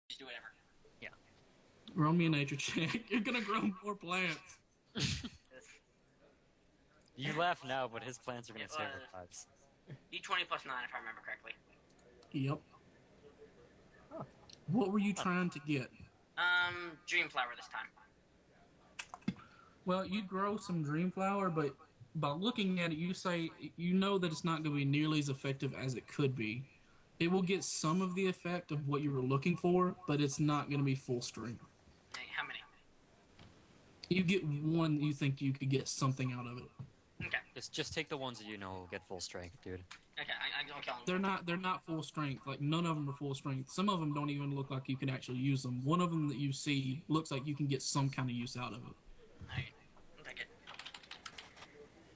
Just do whatever. Yeah. Roll me a nature check. You're gonna grow more plants. You laugh now, but his plants are going to It was- sacrifice. D20 plus 9, if I remember correctly. Yep. What were you trying to get? Dreamflower this time. Well, you grow some dreamflower, but by looking at it, you know that it's not going to be nearly as effective as it could be. It will get some of the effect of what you were looking for, but it's not going to be full strength. Hey, how many? You get one, you think you could get something out of it. Okay. Just take the ones that you know will get full strength, dude. Okay, I don't kill them. They're not full strength. Like none of them are full strength. Some of them don't even look like you can actually use them. One of them that you see looks like you can get some kind of use out of it. Alright, I'll take it.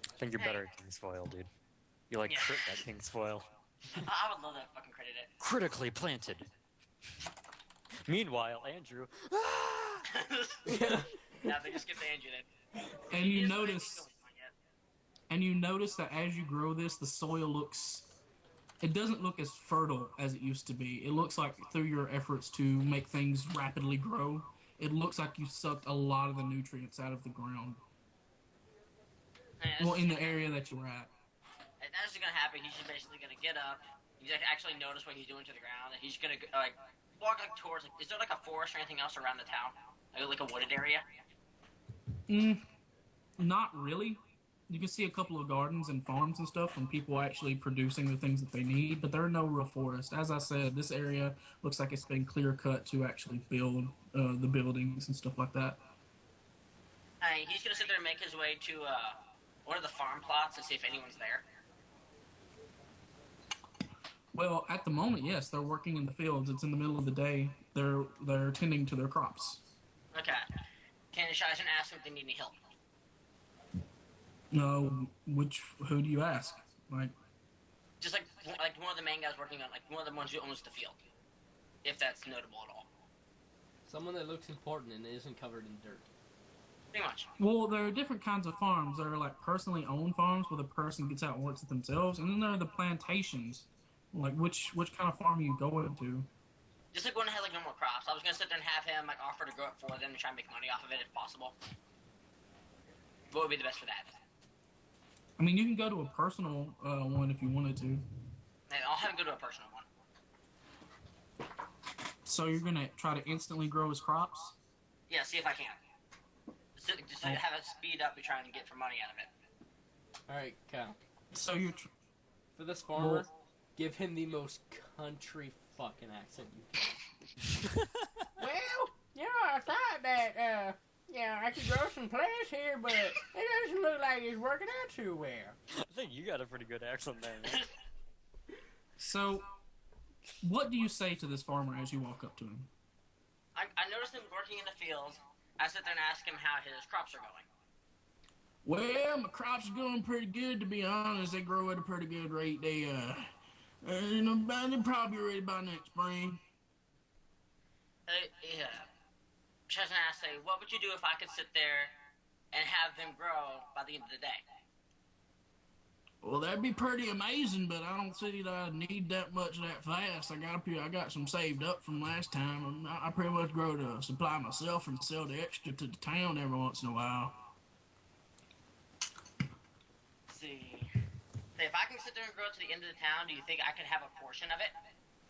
I think you're better at King's Foil, dude. You like crit that King's Foil. I would love to fucking credit it. Critically planted. Meanwhile, Andrew... Yeah, they just give to Andrew then. And you notice that as you grow this, the soil looks... It doesn't look as fertile as it used to be. It looks like through your efforts to make things rapidly grow, it looks like you sucked a lot of the nutrients out of the ground. Well, in the area that you're at. That's just gonna happen. He's just basically gonna get up. He's gonna actually notice what he's doing to the ground, and he's gonna like walk like towards. Like, is there like a forest or anything else around the town? Like a wooded area? Not really. You can see a couple of gardens and farms and stuff from people actually producing the things that they need, but there are no real forest. As I said, this area looks like it's been clear cut to actually build the buildings and stuff like that. He's gonna sit there and make his way to one of the farm plots and see if anyone's there. Well, at the moment, yes, they're working in the fields. It's in the middle of the day. They're tending to their crops. Okay. Can Shizen ask him if they need any help? No, who do you ask? Like, Just like one of the main guys working on, like one of the ones who owns the field. If that's notable at all. Someone that looks important and isn't covered in dirt. Pretty much. well, there are different kinds of farms. There are like personally owned farms where the person gets out and works it themselves, and then there are the plantations. Like, which kind of farm are you going to? Just like one that had like no more crops. I was gonna sit there and have him like offer to grow it for them and try and make money off of it if possible. What would be the best for that? I mean, you can go to a personal one if you wanted to. I'll have him go to a personal one. So you're gonna try to instantly grow his crops? Yeah, see if I can. Just have it speed up and trying to get for money out of it. Alright, Kyle. So you're... For this farmer, give him the most country fucking accent you can. Well, yeah, I thought that, I could grow some plants here, but it doesn't look like it's working out too well. I think you got a pretty good accent there, man. So, what do you say to this farmer as you walk up to him? I noticed him working in the fields. I sit there and ask him how his crops are going. Well, my crops are going pretty good, to be honest. They grow at a pretty good rate. They're probably ready by next spring. Yeah. Chesna asked, what would you do if I could sit there and have them grow by the end of the day? Well, that'd be pretty amazing, but I don't see that I need that much that fast. I got some saved up from last time. I pretty much grow to supply myself and sell the extra to the town every once in a while. Let's see. If I can sit there and grow to the end of the town, do you think I could have a portion of it?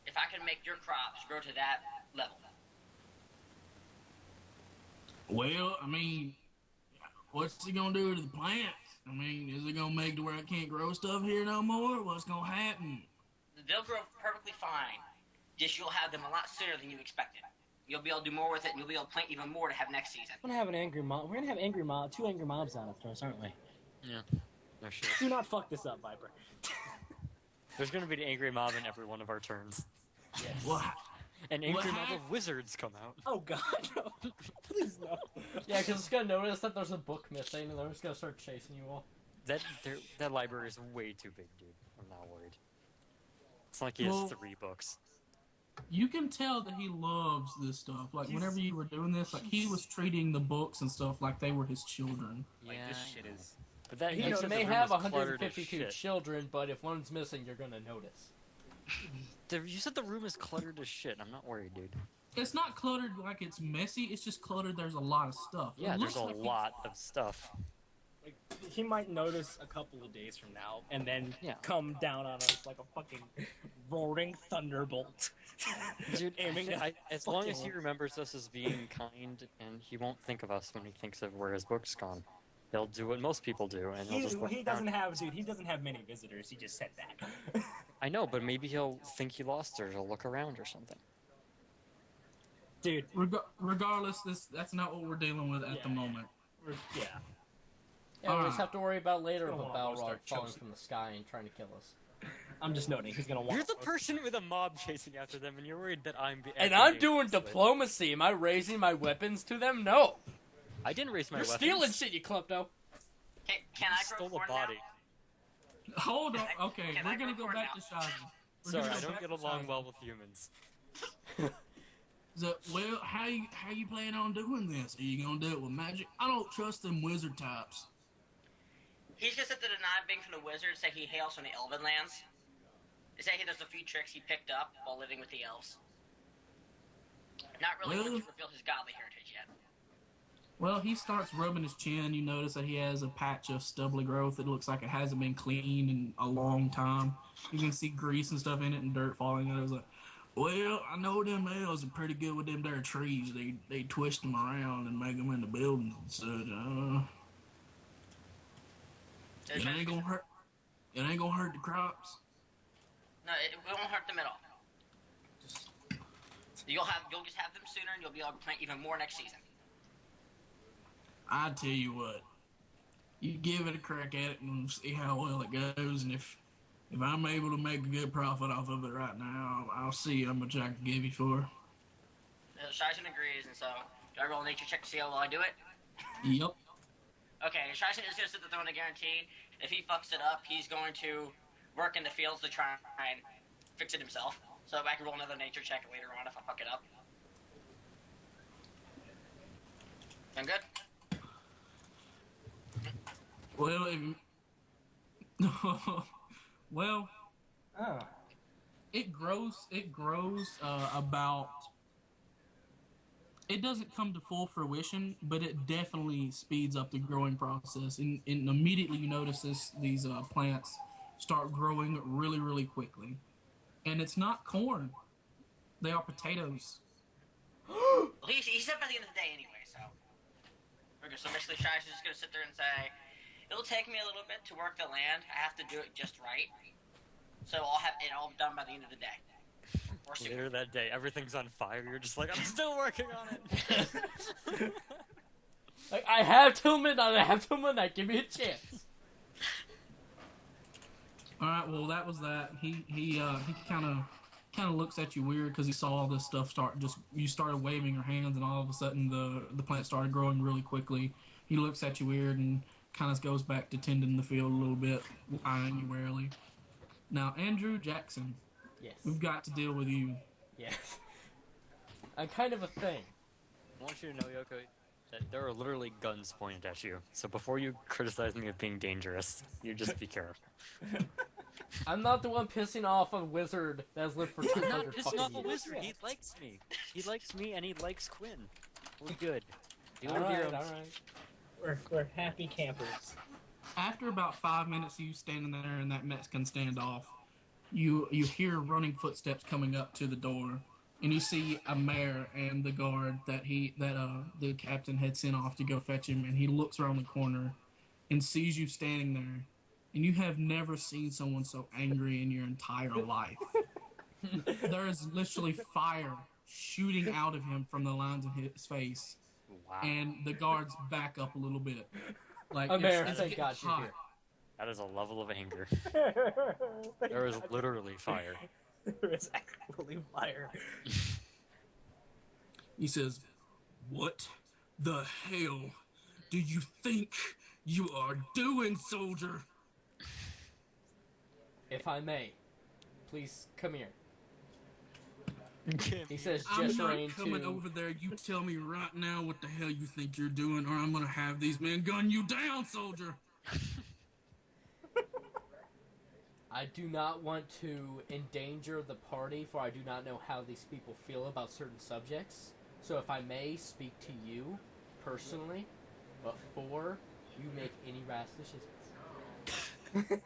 If I could make your crops grow to that level? Well, I mean, what's it gonna do to the plants? I mean, is it gonna make to where I can't grow stuff here no more? What's gonna happen? They'll grow perfectly fine. Just you'll have them a lot sooner than you expected. You'll be able to do more with it, and you'll be able to plant even more to have next season. We're gonna have an angry mob. We're gonna have two angry mobs out after us, aren't we? Yeah. No shit. Do not fuck this up, Viper. There's gonna be an angry mob in every one of our turns. Yes. Well, An angry mob of wizards come out. Oh god, no. Please no. Yeah, because it's gonna notice that there's a book missing, and they're just gonna start chasing you all. That library is way too big, dude. I'm not worried. It's like he has 3 books. you can tell that he loves this stuff. Like, whenever you were doing this, like, he was treating the books and stuff like they were his children. Like, This shit is... But that You said may the room have is cluttered as 152 shit. children, but if one's missing, you're gonna notice. You said the room is cluttered as shit. I'm not worried, dude. It's not cluttered like it's messy. It's just cluttered. There's a lot of stuff. Yeah, It there's looks a like lot of stuff. Like, he might notice a couple of days from now, and then Yeah. come down on us like a fucking roaring thunderbolt. Dude, aiming as long as he remembers us as being kind, and he won't think of us when he thinks of where his book's gone. He'll do what most people do, and he'll just look He down. he doesn't have many visitors. He just said that. I know, but maybe he'll think he lost her. He'll look around or something. Dude, Regardless, that's not what we're dealing with at the moment. yeah. Yeah, we just have to worry about later He's of a gonna wanna Balrog start falling choking. from the sky and trying to kill us. I'm just noting, he's gonna want. You're the person with a mob chasing after them, and you're worried that I'm. And I'm doing diplomacy. Am I raising my weapons to them? No. I didn't raise my You're weapons. stealing shit, you klepto. Can I grow Stole corn a body. now? Hold on. Okay, Can we're I gonna go go for it back now? to Shazam. We're Sorry, gonna I go don't back get to along Shazam. well with humans. So, well, how you plan on doing this? Are you gonna do it with magic? I don't trust them wizard types. He's just at the deny being from the wizard, say he hails from the Elven lands. They say he does a few tricks he picked up while living with the elves. Not really Well- going to reveal his godly heritage yet. Well, he starts rubbing his chin. You notice that he has a patch of stubbly growth. It looks like it hasn't been cleaned in a long time. You can see grease and stuff in it and dirt falling out. It was like, well, I know them elves are pretty good with them there trees. They twist them around and make them into buildings and such. It ain't gonna hurt. It ain't gonna hurt the crops. No, it won't hurt them at all. You'll just have them sooner, and you'll be able to plant even more next season. I tell you what, you give it a crack at it and see how well it goes. And if I'm able to make a good profit off of it right now, I'll see how much I can give you for. Shizen agrees, and so do I roll a nature check to see how well I do it? Yep. Okay, Shizen is going to sit there throwing a guarantee. If he fucks it up, he's going to work in the fields to try and fix it himself. So I can roll another nature check later on if I fuck it up. I'm good? Well, well, Oh. it grows about. It doesn't come to full fruition, but it definitely speeds up the growing process. And immediately you notice these plants start growing really, really quickly. And it's not corn; they are potatoes. Well, he said by the end of the day anyway, so. Okay, so basically Shizen's just going to sit there and say, it'll take me a little bit to work the land. I have to do it just right. So I'll have it all done by the end of the day. Or sooner. Later that day, everything's on fire. You're just like, I'm still working on it. Like, I have till midnight. Give me a chance. All right, well that was that. He kind of looks at you weird because he saw all this stuff start. You started waving your hands, and all of a sudden the plant started growing really quickly. He looks at you weird and kind of goes back to tending the field a little bit, eyeing you warily. Now, Andrew Jackson, Yes. we've got to deal with you. Yes. I'm kind of a thing. I want you to know, Yoko, that there are literally guns pointed at you. So before you criticize me of being dangerous, you just be careful. I'm not the one pissing off a wizard that's lived for 200 It's fucking not the years. wizard. He likes me. He likes me, and he likes Quinn. We're good. You All live your right, own- all right. We're happy campers. After about 5 minutes of you standing there in that Mexican standoff, you hear running footsteps coming up to the door, and you see a mayor and the guard that the captain had sent off to go fetch him, and he looks around the corner and sees you standing there, and you have never seen someone so angry in your entire life. There is literally fire shooting out of him from the lines of his face, Wow. and the guards back up a little bit. Like Mayor, it's thank getting God you're hot. here. That is a level of anger. There is literally fire. There is actually fire. He says, "What the hell do you think you are doing, soldier?" If I may, please come here. He says, I'm gesturing not coming to. over there. You tell me right now what the hell you think you're doing, or I'm gonna have these men gun you down, soldier. I do not want to endanger the party, for I do not know how these people feel about certain subjects. So if I may speak to you, personally, before you make any rash decisions.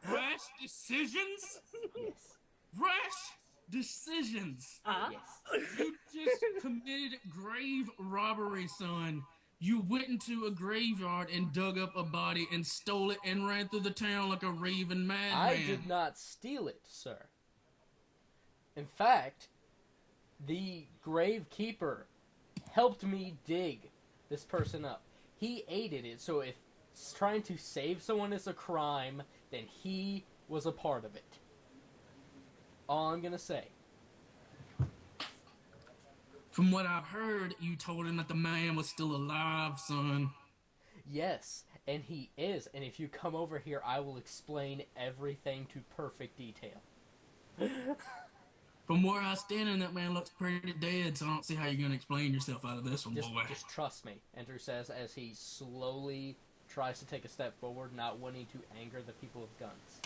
Rash decisions? Yes. Rash decisions. Yes. You just committed grave robbery, son. You went into a graveyard and dug up a body and stole it and ran through the town like a raving madman. I did not steal it, sir. In fact, the gravekeeper helped me dig this person up. He aided it, so if trying to save someone is a crime, then he was a part of it. All I'm gonna say. From what I've heard, you told him that the man was still alive, son. Yes, and he is, and if you come over here, I will explain everything to perfect detail. From where I stand, and that man looks pretty dead, so I don't see how you're going to explain yourself out of this one, boy. Just trust me, Andrew says as he slowly tries to take a step forward, not wanting to anger the people with guns.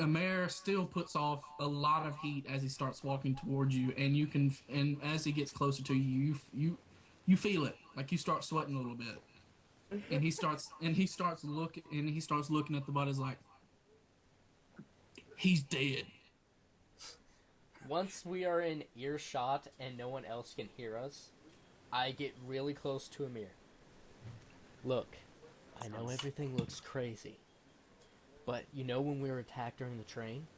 Amer still puts off a lot of heat as he starts walking towards you, and as he gets closer to you, you feel it, like you start sweating a little bit, and he starts looking at the bodies like he's dead. Once we are in earshot and no one else can hear us, I get really close to Amir. Look, I know everything looks crazy. But you know when we were attacked during the train?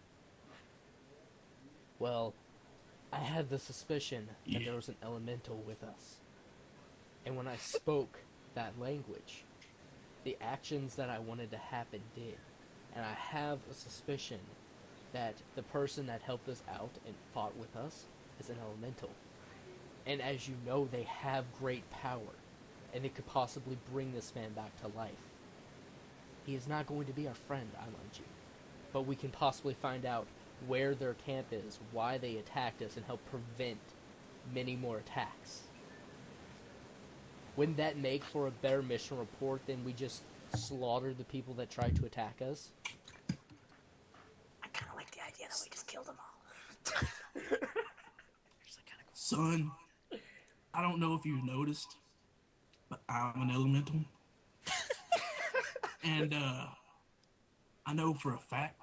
Well, I had the suspicion that there was an elemental with us. And when I spoke that language, the actions that I wanted to happen did. And I have a suspicion that the person that helped us out and fought with us is an elemental. And as you know, they have great power. And it could possibly bring this man back to life. He is not going to be our friend, I mind you. But we can possibly find out where their camp is, why they attacked us, and help prevent many more attacks. Wouldn't that make for a better mission report than we just slaughtered the people that tried to attack us? I kind of like the idea that we just killed them all. Son, I don't know if you've noticed, but I'm an elemental. And I know for a fact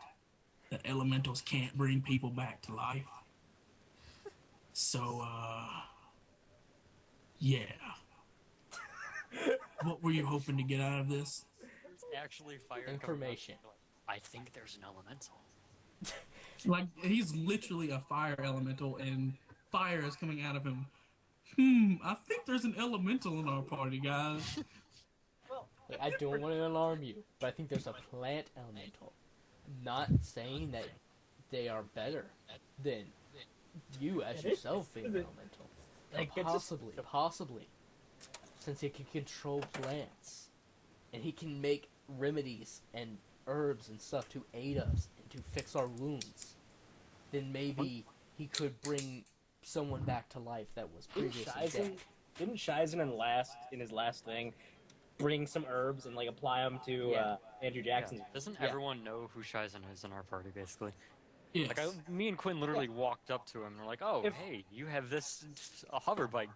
that elementals can't bring people back to life. So, yeah. What were you hoping to get out of this? Actually, fire Information. I think there's an elemental. Like, he's literally a fire elemental, and fire is coming out of him. I think there's an elemental in our party, guys. I don't want to alarm you, but I think there's a plant elemental. Not saying that they are better than you as yourself being an elemental. But possibly, since he can control plants, and he can make remedies and herbs and stuff to aid us and to fix our wounds, then maybe he could bring someone back to life that was previously dead. Didn't Shizen in his last thing bring some herbs and like apply them to Andrew Jackson? Yeah. Doesn't everyone know who Shizen is in our party, basically? Yes. Like, me and Quinn literally walked up to him and we're like, "Oh, hey, you have this a hover bike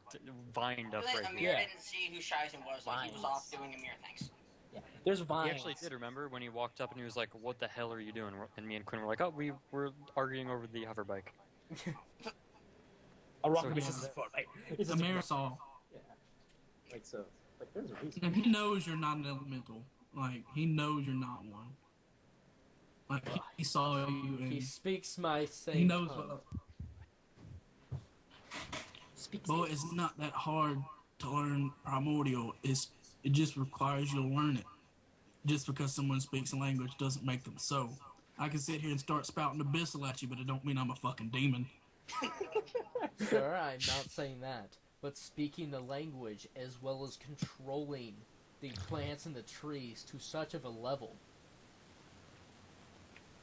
vined up right Amir here." didn't see who Shizen was. Like, he was off doing Amir things. Yeah. There's vines. He actually did. Remember when he walked up and he was like, "What the hell are you doing?" And me and Quinn were like, "Oh, we were arguing over the hover bike." A rock So is he's- a foot, right? A Marisol. Yeah. Like so. Like there's a reason. And he knows you're not an elemental. Like, he knows you're not one. Like, he saw you, and He speaks my same he knows tongue. Boy, it's not that hard to learn primordial. It just requires you to learn it. Just because someone speaks a language doesn't make them so. I can sit here and start spouting abyssal at you, but it don't mean I'm a fucking demon. Sir, I'm not saying that. But speaking the language as well as controlling the plants and the trees to such of a level,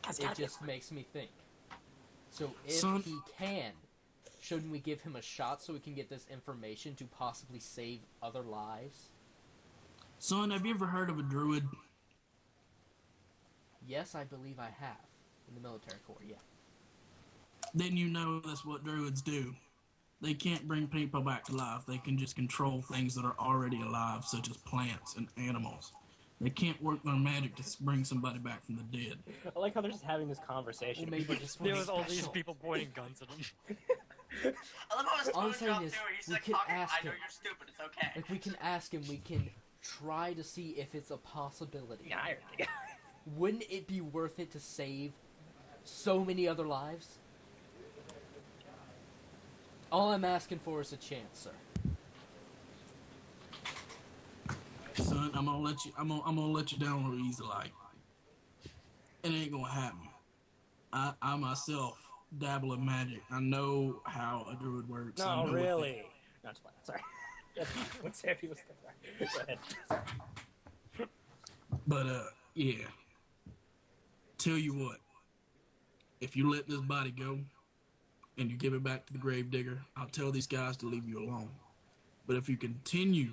it just makes me think. So if Son- he can, shouldn't we give him a shot so we can get this information to possibly save other lives? Son, have you ever heard of a druid? Yes, I believe I have. In the military corps, yeah. Then you know that's what druids do. They can't bring people back to life. They can just control things that are already alive, such as plants and animals. They can't work their magic to bring somebody back from the dead. I like how they're just having this conversation. Well, maybe this There one's was all these special. people pointing guns at him. I love how his All I'm phone saying dropped is, too, and he's we like can talking, ask I know him. you're stupid, it's okay. Like, we can ask him, we can try to see if it's a possibility. Yeah, I heard the guy. Wouldn't it be worth it to save so many other lives? All I'm asking for is a chance, sir. Son, I'm gonna let you down real easy. Like, it ain't gonna happen. I myself dabble in magic. I know how a druid works. I No, know really. No, it's fine. Sorry. What's that? People Go ahead. But yeah. Tell you what. If you let this body go, and you give it back to the gravedigger, I'll tell these guys to leave you alone. But if you continue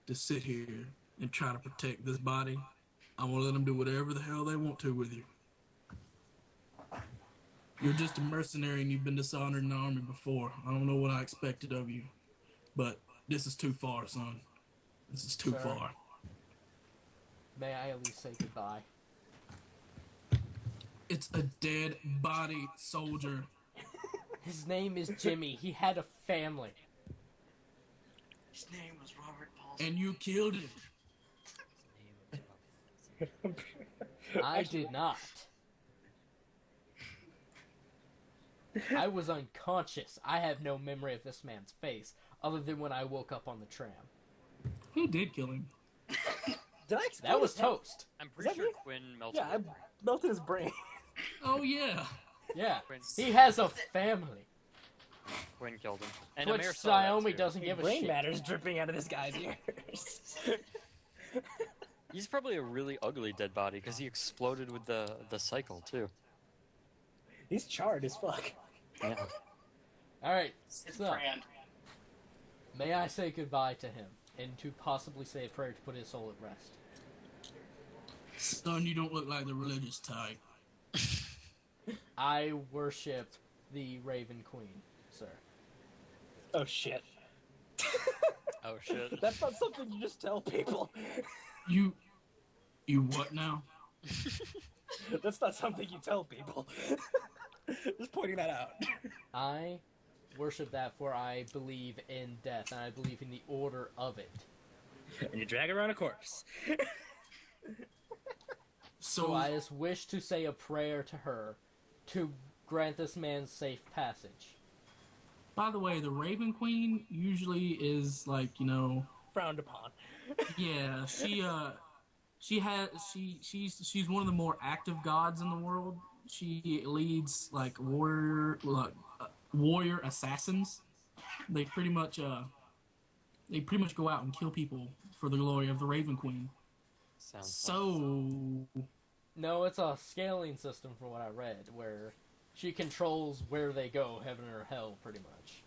to sit here and try to protect this body, I'm gonna let them do whatever the hell they want to with you. You're just a mercenary and you've been dishonored in the army before. I don't know what I expected of you, but this is too far, son. This is too Sir. far. May I at least say goodbye? It's a dead body, soldier. His name is Jimmy. He had a family. His name was Robert Paulson. And you killed him. I did not. I was unconscious. I have no memory of this man's face, other than when I woke up on the tram. Who did kill him? Did I explain That was his head? toast. I'm pretty that sure me? Quinn melted. Yeah, I melted his brain. Oh, yeah. Yeah, Quinn's- he has a family. Quinn killed him. And Twitch Amir saw that Xiaomi too. doesn't give a Brain shit. matter's dripping out of this guy's ears. He's probably a really ugly dead body because he exploded with the cycle too. He's charred as fuck. Yeah. Alright, His so, brand. may I say goodbye to him, and to possibly say a prayer to put his soul at rest. Son, you don't look like the religious type. I worship the Raven Queen, sir. Oh shit. Oh shit. That's not something you just tell people. You what now? That's not something you tell people. Just pointing that out. I worship that, for I believe in death, and I believe in the order of it. And you drag around a corpse. So I just wish to say a prayer to her to grant this man safe passage. By the way, the Raven Queen usually is like, Frowned upon. yeah, she's one of the more active gods in the world. She leads like warrior assassins. They pretty much go out and kill people for the glory of the Raven Queen. Sounds fun. So No, it's a scaling system from what I read, where she controls where they go, heaven or hell, pretty much.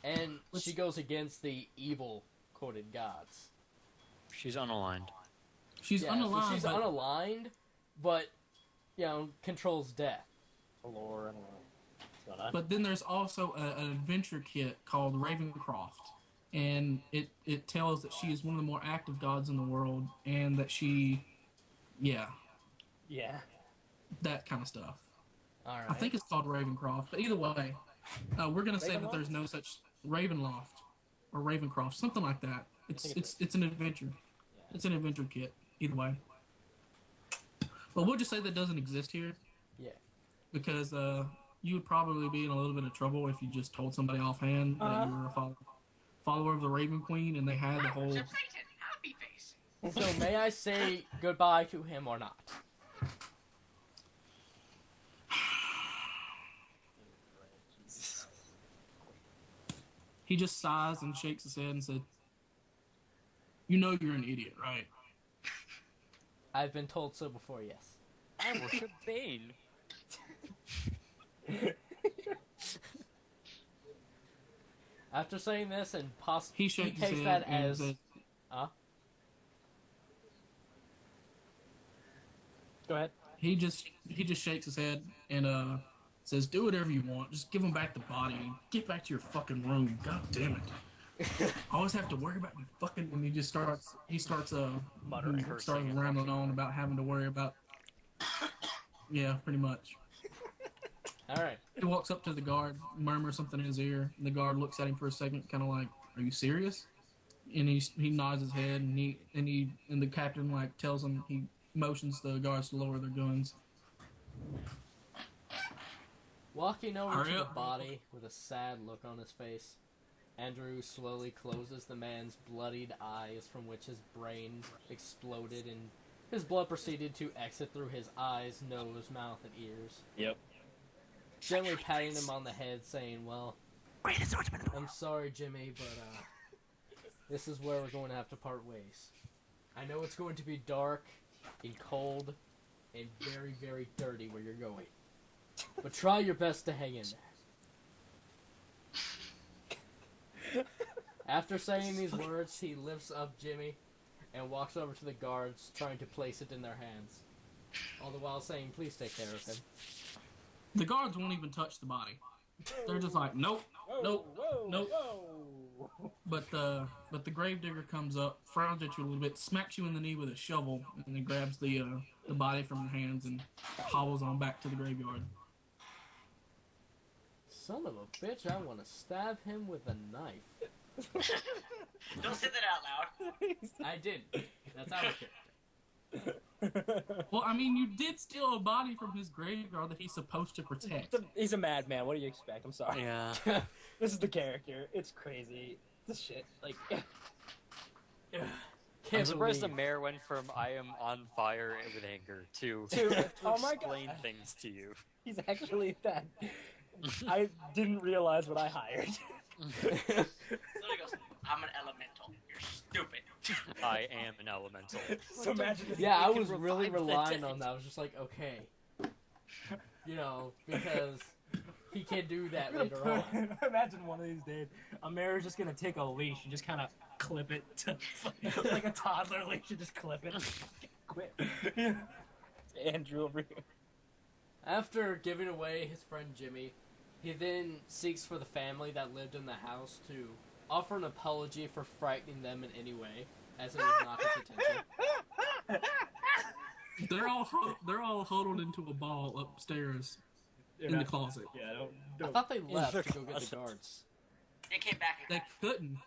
And she goes against the evil quoted gods. She's unaligned. she's Yeah, unaligned. so she's but, unaligned, but, controls death. Lore, I don't know. What's going on? but then there's also an adventure kit called Ravencroft, and it tells that she is one of the more active gods in the world, and that she, Yeah. that kind of stuff. Alright. I think it's called Ravencroft, but either way, we're gonna say that Ravenloft? there's no such Ravenloft or Ravencroft, something like that. It's think it's an adventure. It's an adventure kit. Either way, but we'll just say that doesn't exist here. Yeah. Because you would probably be in a little bit of trouble if you just told somebody offhand that you were a follower of the Raven Queen and they had the I whole. worship Satan. Happy face. So may I say goodbye to him or not? Jesus. He just sighs and shakes his head and said, "You know you're an idiot, right?" I've been told so before, yes. I worship Bane. After saying this, and He possibly shook his takes head that and as said, Go ahead. He just shakes his head and says, "Do whatever you want. Just give him back the body and get back to your fucking room. God damn it! I always have to worry about you fucking." And he starts Muttering, starts rambling on about having to worry about. Yeah, pretty much. All right. He walks up to the guard, murmurs something in his ear, and the guard looks at him for a second, kind of like, "Are you serious?" And he nods his head, and the captain like tells him, he motions the guards to lower their guns. Walking over Hurry to the up. body with a sad look on his face, Andrew slowly closes the man's bloodied eyes from which his brain exploded and his blood proceeded to exit through his eyes, nose, mouth, and ears. Yep. Gently patting him on the head, saying, "Well, I'm sorry, Jimmy, but this is where we're going to have to part ways. I know it's going to be dark and cold and very, very dirty where you're going. But try your best to hang in there." After saying these words, he lifts up Jimmy and walks over to the guards, trying to place it in their hands, all the while saying, "Please take care of him." The guards won't even touch the body. They're just like, "Nope, nope, nope." But the gravedigger comes up, frowns at you a little bit, smacks you in the knee with a shovel, and then grabs the body from your hands and hobbles on back to the graveyard. Son of a bitch, I want to stab him with a knife. Don't say that out loud. I did. That's our character. Well, I mean, you did steal a body from his graveyard that he's supposed to protect. He's a madman. What do you expect? I'm sorry. Yeah. This is the character. It's crazy. This shit. Like. I'm Can't surprised the believe. mayor went from "I am on fire with anger" to Oh my explain God. things to you. He's actually that. I didn't realize what I hired. So he goes, "I'm an elemental. You're stupid." I am an elemental. So imagine if Yeah, I can was really revive the relying dead. on that. I was just like, okay. You know, because he can do that later on. Imagine one of these days, a mayor's just gonna take a leash and just kind of clip it to, like a toddler leash and just clip it. Quit. Andrew over here. After giving away his friend Jimmy, he then seeks for the family that lived in the house to offer an apology for frightening them in any way, as it was not his intention. They're all huddled into a ball upstairs in the closet. Yeah, I thought they left the to go get the closet. guards. They came back They again.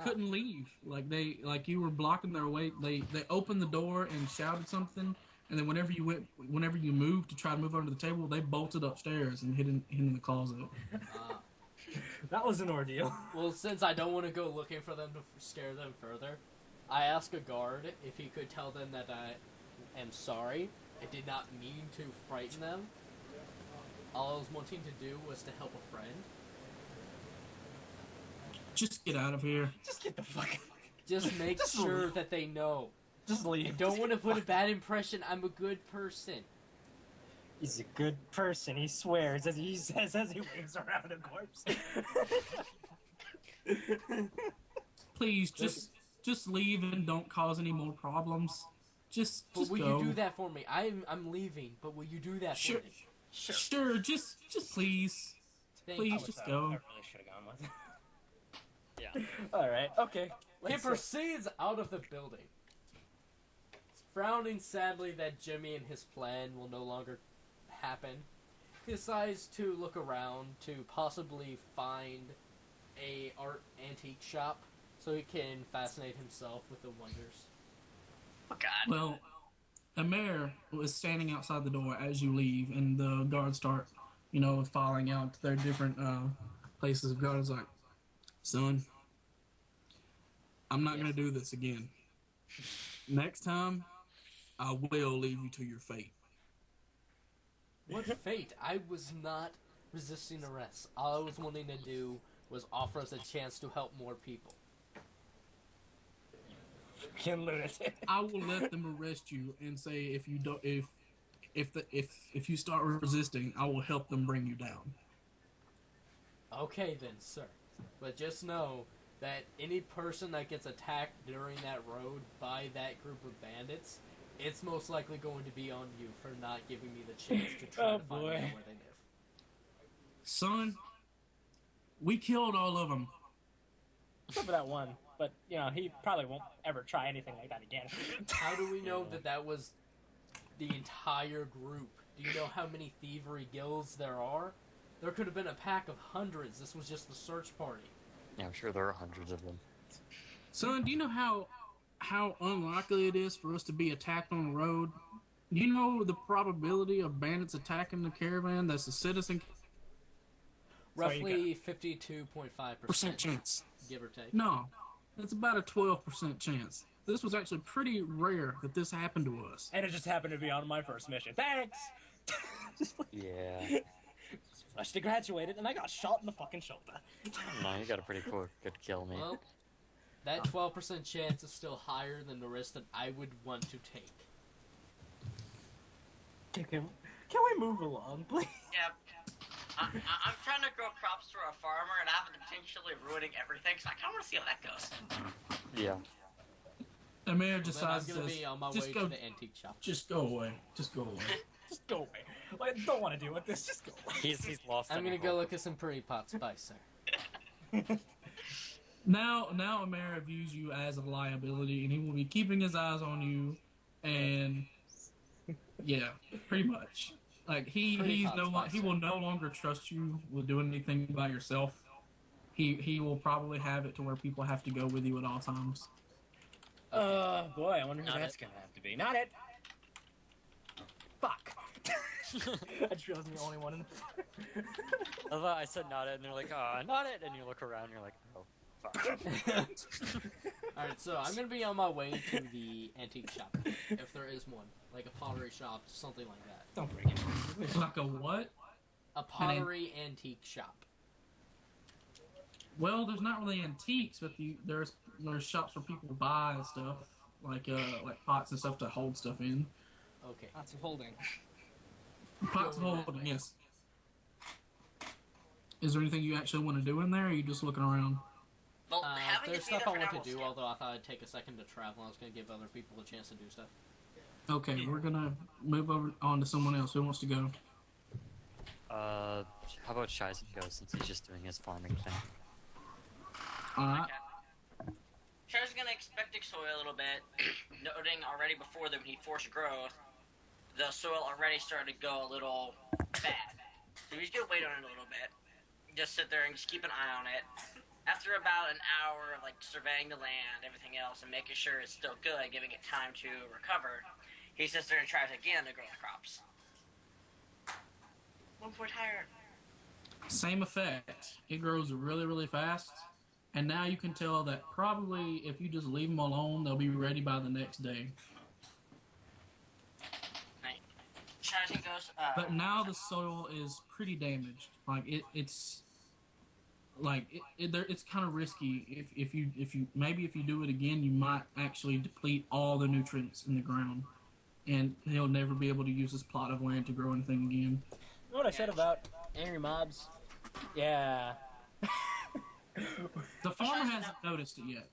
couldn't leave. Like you were blocking their way. They opened the door and shouted something, and then whenever you moved to try to move under the table, they bolted upstairs and hid in the closet. That was an ordeal. Well, since I don't want to go looking for them to scare them further, I asked a guard if he could tell them that I am sorry. I did not mean to frighten them. All I was wanting to do was to help a friend. Just get out of here. Just get the fuck out. Just make Just sure leave. that they know. Just I leave. don't want to put a bad impression. I'm a good person. He's a good person. He swears as he says as he waves around a corpse. Please, just leave and don't cause any more problems. Just But will go. you do that for me? I'm leaving, but will you do that Sure. for me? Sure, just please. Thank Please, you. just I go. really should have gone with. Yeah. All right. Okay. He proceeds out of the building, frowning sadly that Jimmy and his plan will no longer happen. He decides to look around to possibly find a art antique shop so he can fascinate himself with the wonders. Oh God. Well, a mayor was standing outside the door as you leave, and the guards start, filing out to their different places. The guards like, "Son, I'm not going to do this again. Next time, I will leave you to your fate." What fate? I was not resisting arrest. All I was wanting to do was offer us a chance to help more people. Fucking lunatic. I will let them arrest you and say if you start resisting, I will help them bring you down. Okay then, sir. But just know that any person that gets attacked during that road by that group of bandits It's most likely going to be on you for not giving me the chance to try to find out where they live. Son, we killed all of them. Except for that one. But, you know, he probably won't ever try anything like that again. How do we know that that was the entire group? Do you know how many thievery guilds there are? There could have been a pack of hundreds. This was just the search party. Yeah, I'm sure there are hundreds of them. Son, do you know how unlikely it is for us to be attacked on the road? Do you know the probability of bandits attacking the caravan that's a citizen? Roughly 52.5% chance. give or take. No, it's about a 12% chance. This was actually pretty rare that this happened to us. And it just happened to be on my first mission. Thanks! Yeah. Freshly graduated, and I got shot in the fucking shoulder. No, you got a pretty good kill, mate. Well, that 12% chance is still higher than the risk that I would want to take. Can we move along, please? Yep. I'm trying to grow crops for a farmer, and I'm potentially ruining everything, so I kind of want to see how that goes. Yeah. The mayor Then I'm decides gonna be on my way to the antique shop. Just go away. Just go away. Just go away. I don't want to deal with this. Just go away. He's lost. I'm gonna any go hope. look at some pretty pot spice, sir. Now Amara views you as a liability, and he will be keeping his eyes on you, and yeah, pretty much. Like he will no longer trust you with doing anything by yourself. He will probably have it to where people have to go with you at all times. Boy, I wonder who Not that's it. gonna have to be. Not it. Fuck. I just realized I'm the only one in the. I thought I said not it, and they're like, oh, not it, and you look around, and you're like, oh, fuck. Alright, so I'm gonna be on my way to the antique shop, if there is one. Like a pottery shop, something like that. Don't break it. Like a what? A pottery antique shop. Well, there's not really antiques, but there's shops where people buy stuff, like pots and stuff to hold stuff in. Okay. Lots of holding. Pots to hold, yes. Is there anything you actually want to do in there, or are you just looking around? Well, having There's to be stuff there I for now want to will do, skip. although I thought I'd take a second to travel. I was gonna give other people a chance to do stuff. Okay, we're gonna move over on to someone else. Who wants to go? How about Shizen go, since he's just doing his farming thing? Alright. Char's gonna expect soil a little bit, noting already before that when he forced growth, the soil already started to go a little bad. So he's gonna wait on it a little bit. Just sit there and just keep an eye on it. After about an hour of like surveying the land, everything else, and making sure it's still good, giving it time to recover, he sits there and tries again to grow the crops. 1 point higher. Same effect. It grows really, really fast. And now you can tell that probably if you just leave them alone, they'll be ready by the next day. Right. Charging goes, But now the soil is pretty damaged. Like it's kind of risky. If you do it again, you might actually deplete all the nutrients in the ground, and he'll never be able to use this plot of land to grow anything again. You know what I said about angry mobs? Yeah. The farmer hasn't noticed it yet.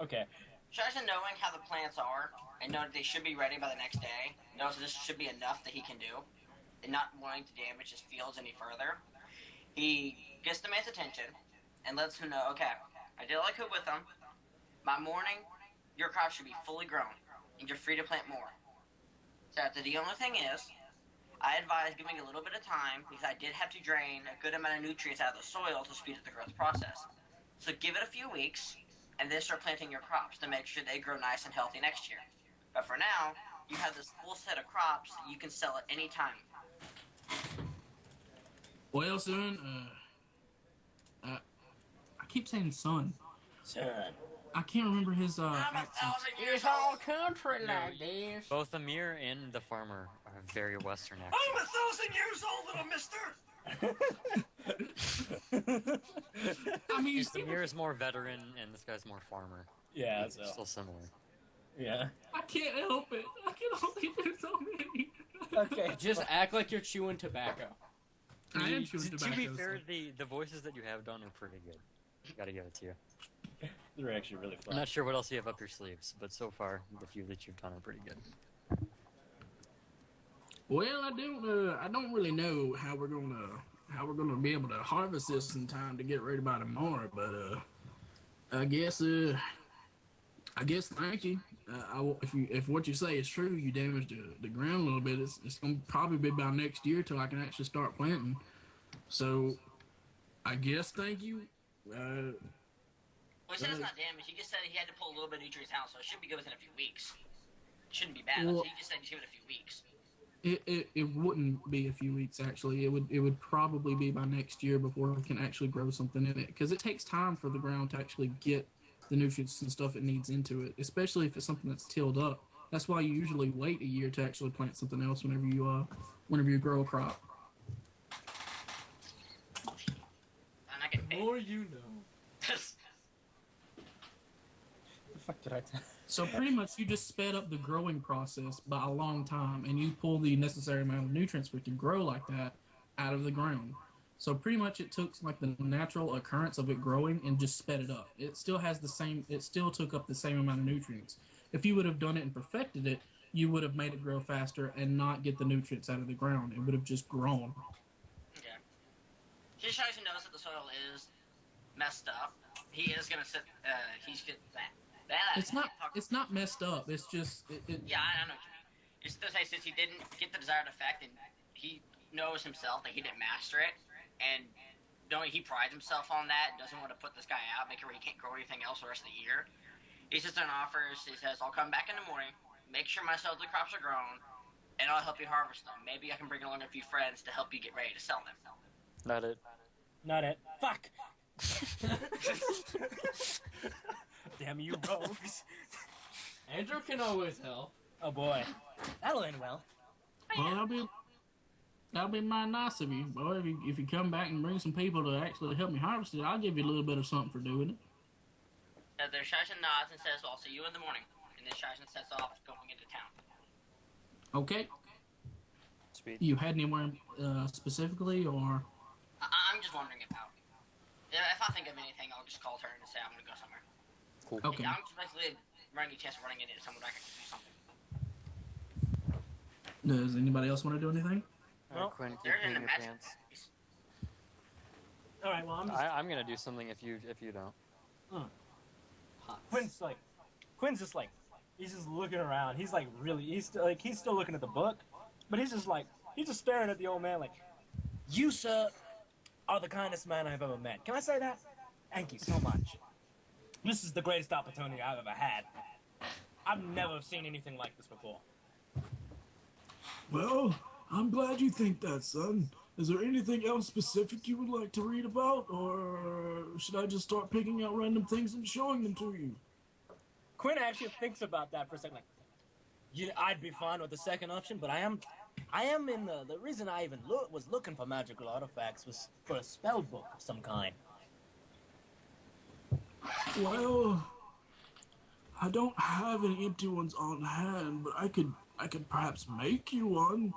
Okay. Charging knowing how the plants are, and knowing they should be ready by the next day, knows that this should be enough that he can do, and not wanting to damage his fields any further, he gets the man's attention, and lets him know, okay, I did all I could with them. By morning, your crop should be fully grown, and you're free to plant more. So the only thing is, I advise giving a little bit of time, because I did have to drain a good amount of nutrients out of the soil to speed up the growth process. So give it a few weeks, and then start planting your crops to make sure they grow nice and healthy next year. But for now, you have this full set of crops that you can sell at any time. Well, son, I keep saying son. Son. I can't remember his I'm accent. 1,000 years It's all old. country like this. Both Amir and the farmer are very Western I'm accents. 1,000 years old, little mister. I mean, Amir is more veteran, and this guy's more farmer. Yeah, They're still similar. Yeah. I can't help it. I can only do so many. Okay. Just act like you're chewing tobacco. I am chewing To tobacco. be fair, so- the voices that you have done are pretty good. Gotta give it to you. They're actually really I'm fun. not sure what else you have up your sleeves, but so far, the few that you've done are pretty good. Well, I don't really know how we're gonna be able to harvest this in time to get ready by tomorrow. But I guess thank you. If what you say is true, you damaged the ground a little bit. It's gonna probably be by next year till I can actually start planting. So I guess thank you. Well, he said it's not damaged. He just said he had to pull a little bit of nutrients out, so it should be good within a few weeks. It shouldn't be bad. Well, So he just said just give it a few weeks. it wouldn't be a few weeks actually. It would probably be by next year before we can actually grow something in it, because it takes time for the ground to actually get the nutrients and stuff it needs into it, especially if it's something that's tilled up. That's why you usually wait a year to actually plant something else whenever you grow a crop. And I get paid. More you know. The fuck did I tell? So pretty much you just sped up the growing process by a long time, and you pull the necessary amount of nutrients for it to grow like that out of the ground. So pretty much it took like the natural occurrence of it growing and just sped it up. It still took up the same amount of nutrients. If you would have done it and perfected it, you would have made it grow faster and not get the nutrients out of the ground. It would have just grown. Okay. He just tries to notice that the soil is messed up. He is gonna sit. He's gonna. It's not messed up. It's just Yeah, I know what you mean. It's to say since he didn't get the desired effect and he knows himself that he didn't master it, and knowing he prides himself on that and doesn't want to put this guy out, make it where he can't grow anything else the rest of the year. He sits there and offers. He says, "I'll come back in the morning, make sure my salted crops are grown, and I'll help you harvest them. Maybe I can bring along a few friends to help you get ready to sell them." Not it. Not it. Fuck. Damn you rogues. Andrew can always help. Oh boy. That'll end well. well, that'll be mighty nice of you, boy. If you come back and bring some people to actually help me harvest it, I'll give you a little bit of something for doing it. The Shashin nods and says, "Well, I'll see you in the morning." And then Shashin sets off going into town. Okay. Sweet. You had anywhere specifically, or? I'm just wondering about. If I think of anything, I'll just call her and say I'm gonna go somewhere. Cool. Okay. I'm just basically running a chance of running into someone I can do something. Does anybody else want to do anything? Alright, Quinn, keep They're in peeing the your magic pants. place. Alright, well, I'm just... I'm gonna do something if you don't. Quinn's just like, he's just looking around. He's like he's still looking at the book, but he's just staring at the old man like, "You, sir, are the kindest man I've ever met. Can I say that? Thank you so much. This is the greatest opportunity I've ever had. I've never seen anything like this before." Well, I'm glad you think that, son. Is there anything else specific you would like to read about, or should I just start picking out random things and showing them to you? Quinn actually thinks about that for a second, like, I'd be fine with the second option, but I am in the reason I even was looking for magical artifacts was for a spell book of some kind. Well, I don't have any empty ones on hand, but I could perhaps make you one.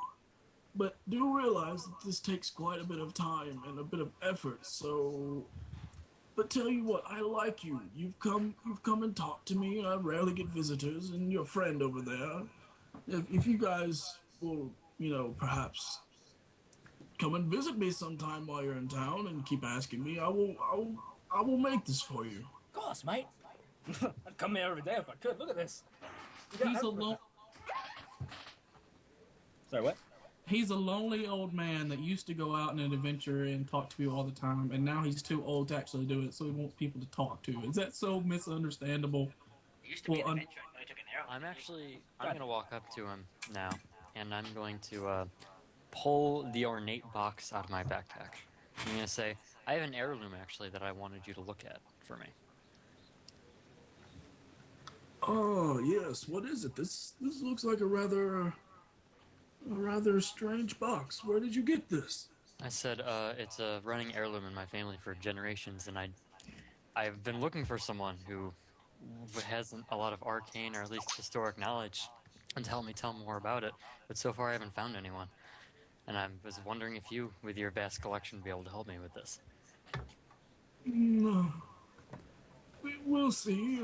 But do realize that this takes quite a bit of time and a bit of effort, so... But tell you what, I like you. You've come and talked to me. I rarely get visitors, and your friend over there. If you guys will, perhaps come and visit me sometime while you're in town and keep asking me, I will make this for you. Of course, mate. I'd come here every day if I could. Look at this. Sorry, what? He's a lonely old man that used to go out on an adventure and talk to people all the time, and now he's too old to actually do it, so he wants people to talk to. Is that so misunderstandable? It used to be an adventure. I took an arrow. I'm gonna walk up to him now, and I'm going to pull the ornate box out of my backpack. I'm gonna say, I have an heirloom actually that I wanted you to look at for me. Oh, yes. What is it? This looks like a rather strange box. Where did you get this? I said, it's a running heirloom in my family for generations, and I've been looking for someone who has a lot of arcane or at least historic knowledge and to help me tell more about it, but so far I haven't found anyone. And I was wondering if you, with your vast collection, would be able to help me with this. No. We'll see.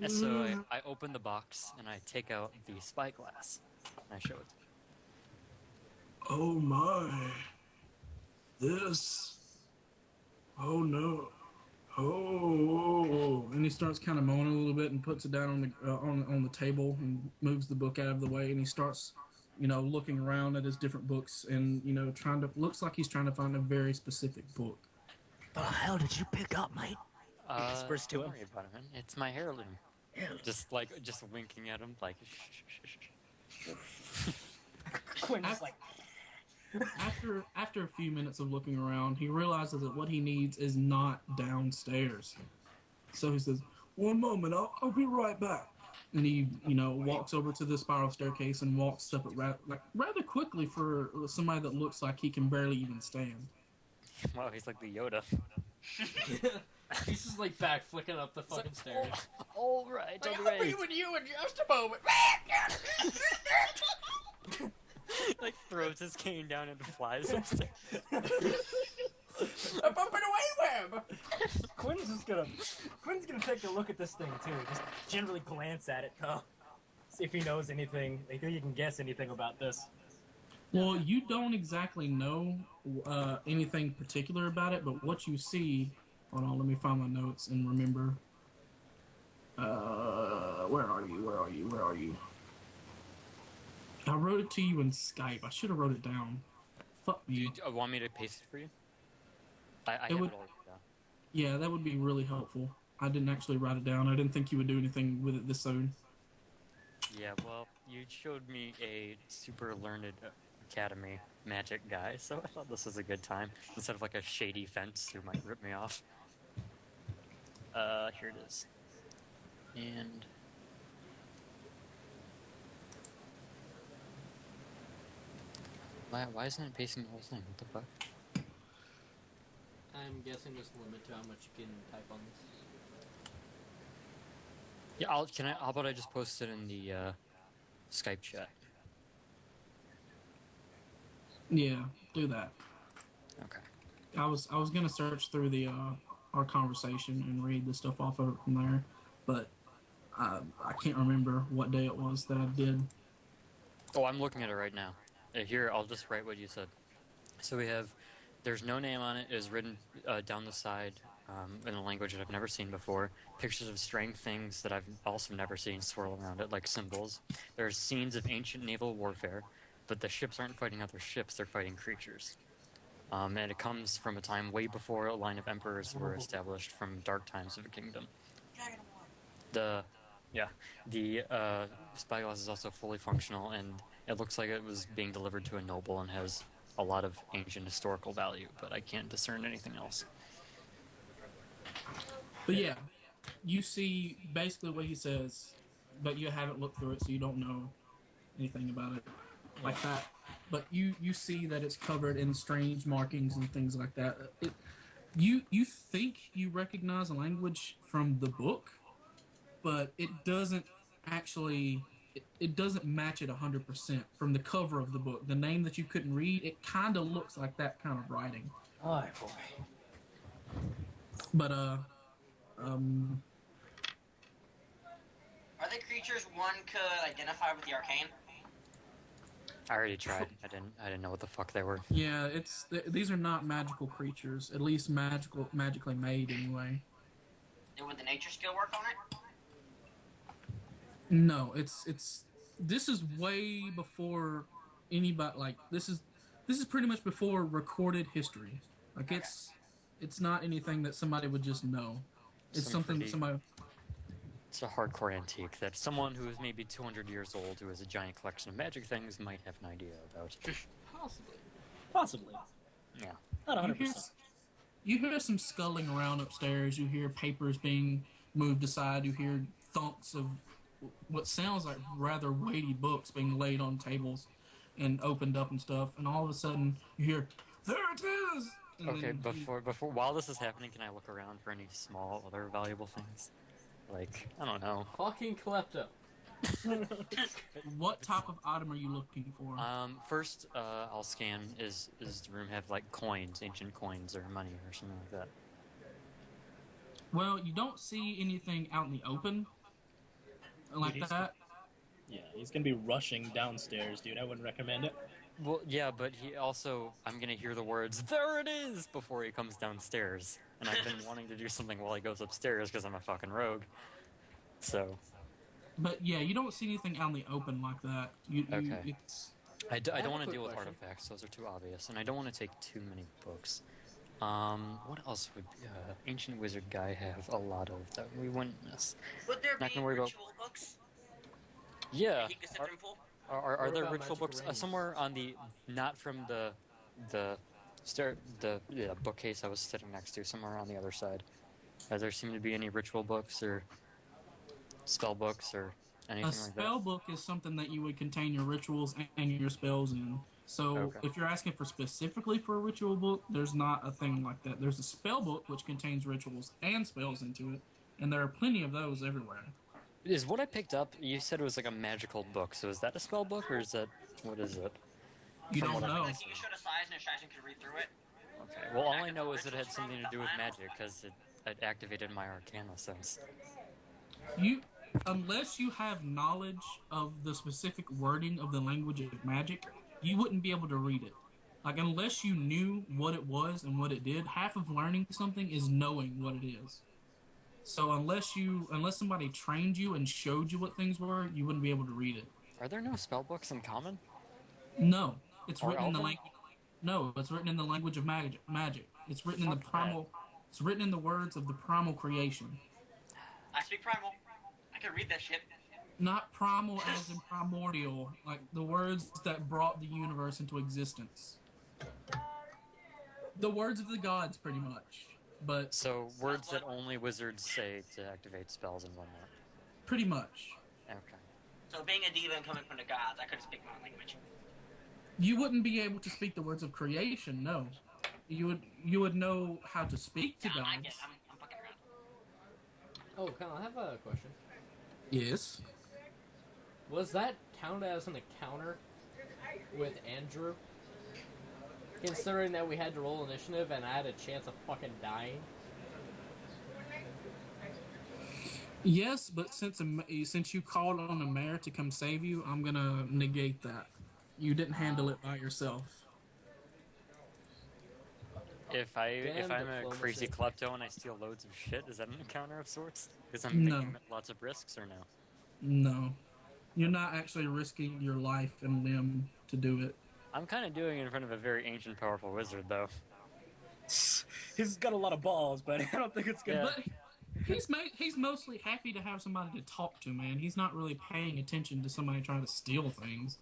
So I open the box and I take out the spyglass and I show it. Oh my. This. Oh no. Oh. And he starts kind of moaning a little bit and puts it down on the table and moves the book out of the way, and he starts, looking around at his different books and, looks like he's trying to find a very specific book. The hell did you pick up, mate? Whispers to Don't him. worry about it, man. It's my heirloom. Just winking at him, like, shh. Quinn's just like, After a few minutes of looking around, he realizes that what he needs is not downstairs. So he says, "One moment, I'll be right back." And he, walks over to the spiral staircase and walks up it rather quickly for somebody that looks like he can barely even stand. Wow, he's like the Yoda. He's just like back flicking up the fucking stairs. All right, I'll be with you in just a moment. Like throws his cane down and flies upstairs. A bump and away web. Quinn's gonna take a look at this thing too. Just generally glance at it, see if he knows anything. Like, if he can guess anything about this. Well, you don't exactly know anything particular about it, but what you see... Hold on, let me find my notes and remember. Where are you? I wrote it to you in Skype. I should have wrote it down. Fuck me. Do you want me to paste it for you? I have it all down. Yeah, that would be really helpful. I didn't actually write it down. I didn't think you would do anything with it this soon. Yeah, well, you showed me a super learned academy magic guy, so I thought this was a good time. Instead of like a shady fence who might rip me off. Here it is. And... Why isn't it pasting the whole thing? What the fuck? I'm guessing there's a limit to how much you can type on this. Yeah, how about I just post it in the Skype chat? Yeah, do that. Okay. I was gonna search through the our conversation and read the stuff off of it from there, but I can't remember what day it was that I did. Oh, I'm looking at it right now. Here, I'll just write what you said. So we have, there's no name on it. It is written down the side in a language that I've never seen before. Pictures of strange things that I've also never seen swirl around it, like symbols. There's scenes of ancient naval warfare, but the ships aren't fighting other ships, they're fighting creatures. And it comes from a time way before a line of emperors were established from dark times of a kingdom. The spyglass is also fully functional, and it looks like it was being delivered to a noble and has a lot of ancient historical value, but I can't discern anything else. But yeah, you see basically what he says, but you haven't looked through it, so you don't know anything about it like that. But you see that it's covered in strange markings and things like that. You think you recognize a language from the book, but it doesn't actually... It doesn't match it 100% from the cover of the book. The name that you couldn't read, it kind of looks like that kind of writing. Oh, boy. But, Are they creatures one could identify with the arcane? I already tried. I didn't know what the fuck they were. yeah, these are not magical creatures. At least magically made, anyway. And would the nature skill work on it? No, this is way before anybody, like, this is pretty much before recorded history. Like, it's not anything that somebody would just know. It's something that somebody... It's a hardcore antique that someone who is maybe 200 years old, who has a giant collection of magic things, might have an idea about. Possibly. Yeah. Not 100%. You hear some sculling around upstairs. You hear papers being moved aside. You hear thunks of what sounds like rather weighty books being laid on tables and opened up and stuff. And all of a sudden, you hear, "There it is!" And Okay, then while this is happening, can I look around for any small other valuable things? Like, I don't know. Fucking klepto. What type of item are you looking for? First, I'll scan. Does the room have like coins, ancient coins, or money, or something like that? Well, you don't see anything out in the open like Dude, that. Yeah, he's gonna be rushing downstairs, dude. I wouldn't recommend it. Well, yeah, but he also, I'm gonna hear the words, "There it is," before he comes downstairs. And I've been wanting to do something while he goes upstairs because I'm a fucking rogue. So, But yeah, you don't see anything out in the open like that. Okay. It's I have don't a want to quick deal with question. artifacts, those are too obvious. And I don't want to take too many books. What else would Ancient Wizard guy have a lot of that we wouldn't miss? Would there Not be gonna worry about- ritual books Yeah. that he could sit there and pull? Are What there about ritual magic books rings? somewhere on the not from the bookcase I was sitting next to, somewhere on the other side? Does there seem to be any ritual books or spell books or anything a like spell that? book is something that you would contain your rituals and your spells in. So Okay. if you're asking for specifically for a ritual book, there's not a thing like that. There's a spell book which contains rituals and spells into it, and there are plenty of those everywhere. Is what I picked up? You said it was like a magical book. So is that a spell book or is that what is it? You From don't what I- know. Like you showed a size and a Shison could read through it. Okay. Well, all I know is it had something to do with magic because it activated my Arcana sense. You, unless you have knowledge of the specific wording of the language of magic, you wouldn't be able to read it. Like unless you knew what it was and what it did, half of learning something is knowing what it is. So unless somebody trained you and showed you what things were, you wouldn't be able to read it. Are there no spell books in common? No, it's Or written in the Elven? language. No, it's written in the language of magic. It's written in the Fuck that. primal. It's written in the words of the primal creation. I speak primal. I can read that shit. Not primal as in primordial, like the words that brought the universe into existence. The words of the gods, pretty much. But So words that only wizards say to activate spells and whatnot. pretty much. Okay. So being a diva and coming from the gods, I couldn't speak my own language. You wouldn't be able to speak the words of creation, no. You would know how to speak to Yeah, I get. gods. I'm fucking around. Oh, Kyle, I have a question. Yes. Was that counted as an encounter with Andrew? Considering that we had to roll initiative and I had a chance of fucking dying? Yes, but since you called on a mayor to come save you, I'm gonna negate that. You didn't handle it by yourself. If Damn I'm a diplomacy. crazy klepto and I steal loads of shit, is that an encounter of sorts? Because I'm No. taking lots of risks, or no? No. You're not actually risking your life and limb to do it. I'm kind of doing it in front of a very ancient, powerful wizard, though. He's got a lot of balls, but I don't think it's gonna. Yeah. But he's mostly happy to have somebody to talk to, man. He's not really paying attention to somebody trying to steal things.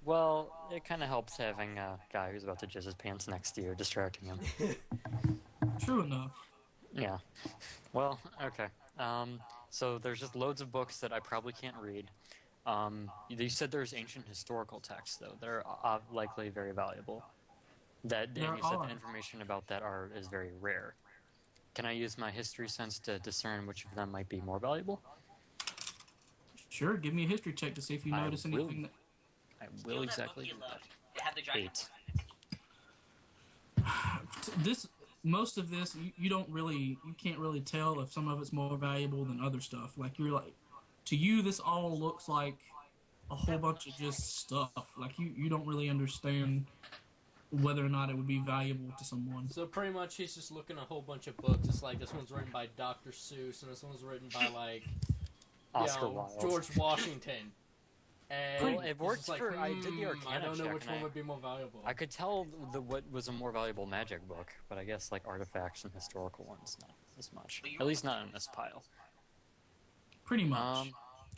Well, it kind of helps having a guy who's about to jizz his pants next to you, distracting him. True enough. Yeah. Well, okay. So there's just loads of books that I probably can't read. You said there's ancient historical texts, though. They're likely very valuable. And you There said are. the information about that is very rare. Can I use my history sense to discern which of them might be more valuable? Sure, give me a history check to see if you I notice will. anything that... I Steal will that exactly book do you that. loved. It had the dragon 8. Most of this, you can't really tell if some of it's more valuable than other stuff. Like, to you, this all looks like a whole bunch of just stuff. Like, you don't really understand whether or not it would be valuable to someone. So pretty much he's just looking at a whole bunch of books. It's like this one's written by Dr. Seuss and this one's written by like Oscar Wilde. George Washington. And Well, it it's works just like, for- I did the I Arcana don't know check, which and one I- would be more valuable. I could tell what was a more valuable magic book, but I guess like artifacts and historical ones, not as much. At least not in this pile. Pretty much.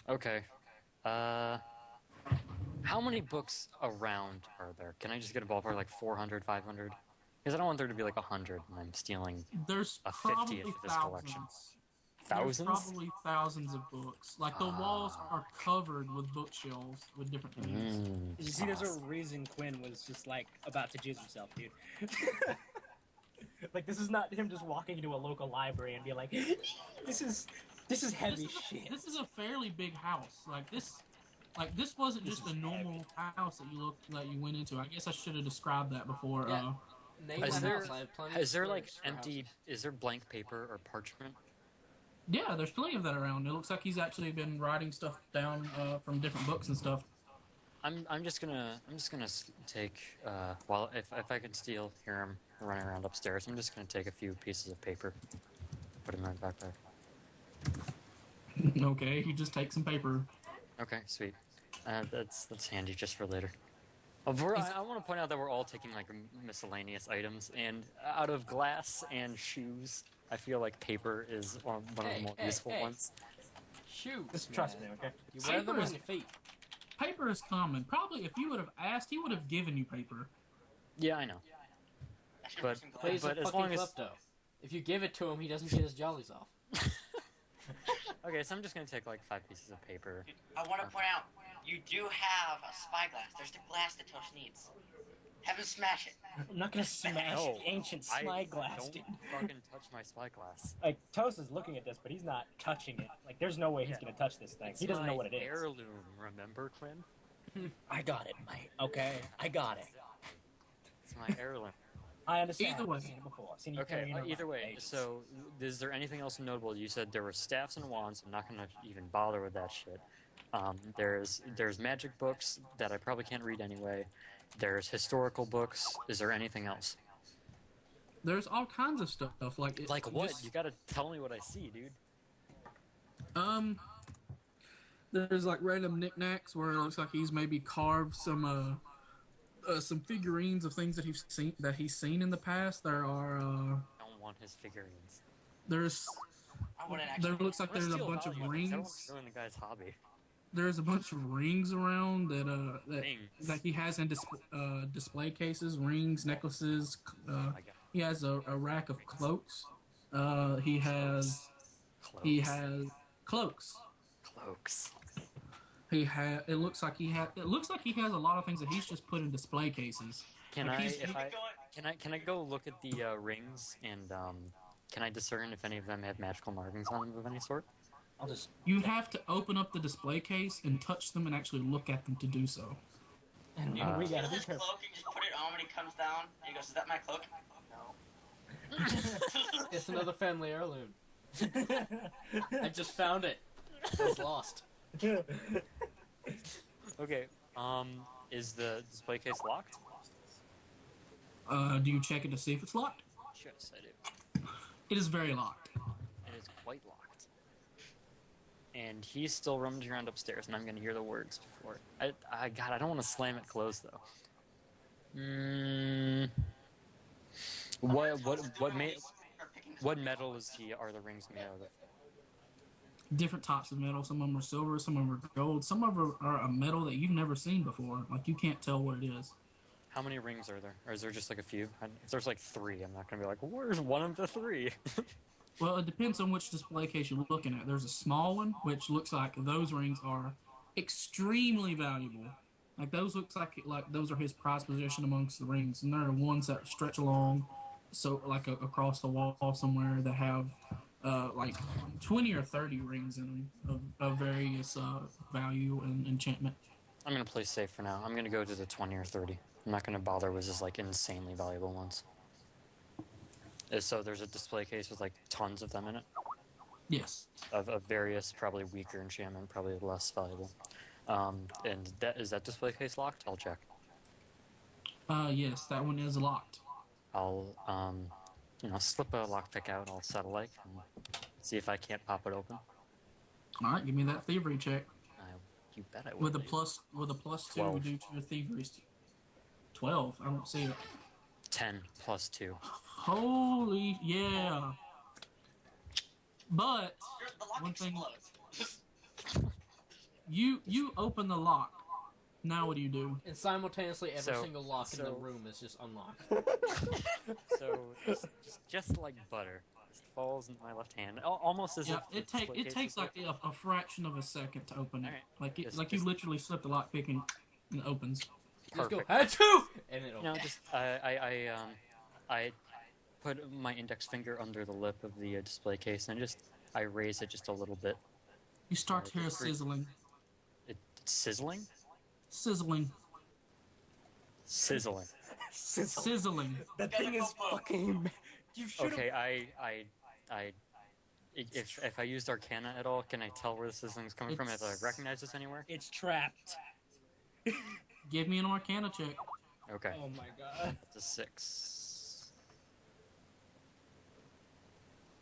Okay. How many books around are there? Can I just get a ballpark, like 400, 500? Because I don't want there to be like 100 and I'm stealing There's a probably 50th of this thousands. collection. There's Thousands? probably thousands of books. Like, the walls are covered with bookshelves with different things. You see, there's a reason Quinn was just like about to jizz himself, dude. Like, this is not him just walking into a local library and be like, this is heavy shit. This is a fairly big house. This wasn't This just is a normal house that you went into. I guess I should have described that before. Yeah. Name Is my there- house. I have plenty Is of there like storage for empty? houses. Is there blank paper or parchment? Yeah, there's plenty of that around. It looks like he's actually been writing stuff down from different books and stuff. I'm just gonna take well if I can steal, hear him running around upstairs. I'm just gonna take a few pieces of paper, put them in my backpack. Okay, you just take some paper. Okay, sweet. That's handy just for later. I want to point out that we're all taking like miscellaneous items, and out of glass and shoes, I feel like paper is one of the more useful ones. Shoot. Just trust me, okay? You wear them Paper on is- your feet. Paper is common. Probably if you would have asked, he would have given you paper. Yeah, I know. I should But- bring some But glass. he's But a as fucking long as- klepto. If you give it to him, he doesn't get his jollies off. Okay, so I'm just gonna take like 5 pieces of paper. I want to point out, you do have a spyglass. There's the glass that Toast needs. Have him smash it. I'm not gonna smash No, the ancient I spyglass, don't dude. fucking touch my spyglass. Like, Toast is looking at this, but he's not touching it. Like, there's no way he's Yeah. gonna touch this thing. It's He doesn't know my what it is. Heirloom, remember, Quinn? I got it, mate. Okay, I got it. It's my heirloom. I understand. Either way. I've seen it before. I've seen you Okay, carrying it either around way. for ages. So, is there anything else notable? You said there were staffs and wands. I'm not gonna even bother with that shit. There's magic books that I probably can't read anyway. There's historical books. Is there anything else? There's all kinds of stuff. Like What? just- You gotta tell me what I see, dude. There's like random knickknacks where it looks like he's maybe carved some figurines of things that he's seen in the past. There are I don't want his figurines. there's I wouldn't there actually. looks like there's a Steal bunch of value. I don't wanna rings. ruin the guy's hobby. There's a bunch of rings around that Rings. that he has in display cases. Rings, necklaces. Oh my god. He has a rack of cloaks. He has cloaks. Cloaks. It looks like he has a lot of things that he's just put in display cases. Can Like I, he's- if I, can I go look at the rings and can I discern if any of them have magical markings on them of any sort? I'll just. You have to open up the display case and touch them and actually look at them to do so. And we You gotta know be this careful. cloak, you just put it on when he comes down, and he goes, "Is that my cloak?" No. It's another family heirloom. I just found it. It was lost. Okay. Is the display case locked? Do you check it to see if it's locked? Yes, I do. It is very locked. It is quite locked. And he's still rummaging around upstairs, and I'm gonna hear the words before. God, I don't want to slam it closed though. What metal are the rings made out of? Different types of metal. Some of them are silver, some of them are gold, some of them are a metal that you've never seen before. Like you can't tell what it is. How many rings are there? Or is there just like a few? If there's like 3, I'm not gonna be like, where's one of the 3? Well, it depends on which display case you're looking at. There's a small one, which looks like those rings are extremely valuable. Like those looks like those are his prized possession amongst the rings, and there are ones that stretch along, so like across the wall somewhere that have like 20 or 30 rings in them of various value and enchantment. I'm gonna play safe for now. I'm gonna go to the 20 or 30. I'm not gonna bother with just like insanely valuable ones. So there's a display case with like tons of them in it, Yes. of various, probably weaker enchantment, probably less valuable. And is that display case locked? I'll check. Yes, that one is locked. I'll slip a lockpick out. I'll set a like and see if I can't pop it open. All right, give me that thievery check You bet I will. with a dude. plus 2 12. due to your thievery. 12. I don't see it. 10 plus 2. Holy yeah! But The lock One thing- explodes. you open the lock. Now what do you do? And simultaneously, every So- single lock in the so- room is just unlocked. So just like butter, it falls in my left hand, almost as Yeah, if it the display case takes was like a fraction of a second to open it. Alright. Like Just- you just- literally slip the lock pick and it opens. Just go, perfect. Achoo! And it No, opens. just I put my index finger under the lip of the display case and I raise it just a little bit. You start to hear a It's sizzling, It's sizzling, sizzling, sizzling. sizzling. That thing is fucking. You should have. Okay, if I used Arcana at all, can I tell where the sizzling's coming from? If I recognize this anywhere? It's trapped. Give me an Arcana check. Okay. Oh my god. It's a 6.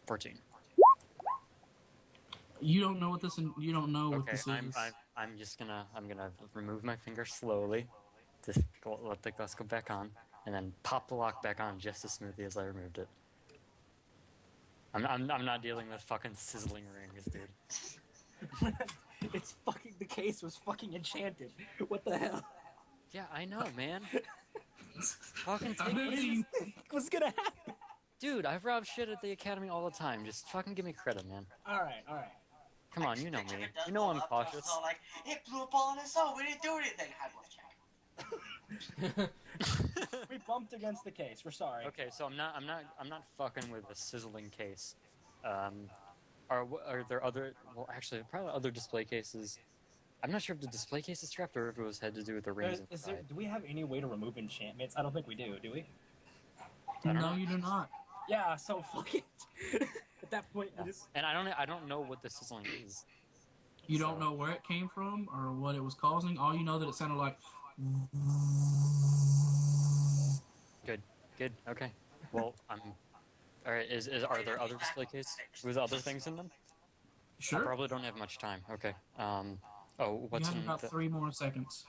14. You don't know what this. You don't know what Okay, this I'm is. gonna remove my finger slowly, to let the glass go back on, and then pop the lock back on just as smoothly as I removed it. I'm not dealing with fucking sizzling rings, dude. It's fucking, the case was fucking enchanted. What the hell? Yeah, I know, man. Fucking I take knew it. you. What's gonna happen? Dude, I've robbed shit at the academy all the time. Just fucking give me credit, man. Alright. Come on, you know me. You know I'm cautious. So like, it blew up on us. Oh, we didn't do anything. High bluff check. We bumped against the case. We're sorry. Okay, so I'm not fucking with a sizzling case. Are there other? Well, actually, probably other display cases. I'm not sure if the display case is trapped or if it was had to do with the rings inside. Do we have any way to remove enchantments? I don't think we do we? I don't No, know. you do not. Yeah, so fuck it. At that point, Yeah. it is... And I don't know what the sizzling is. You don't know where it came from or what it was causing. All you know that it sounded like. Good. Okay. Well, I'm. All right. Are there other display cases with other things in them? I Sure. probably don't have much time. Okay. Oh, what's You have in about the? 3 more seconds.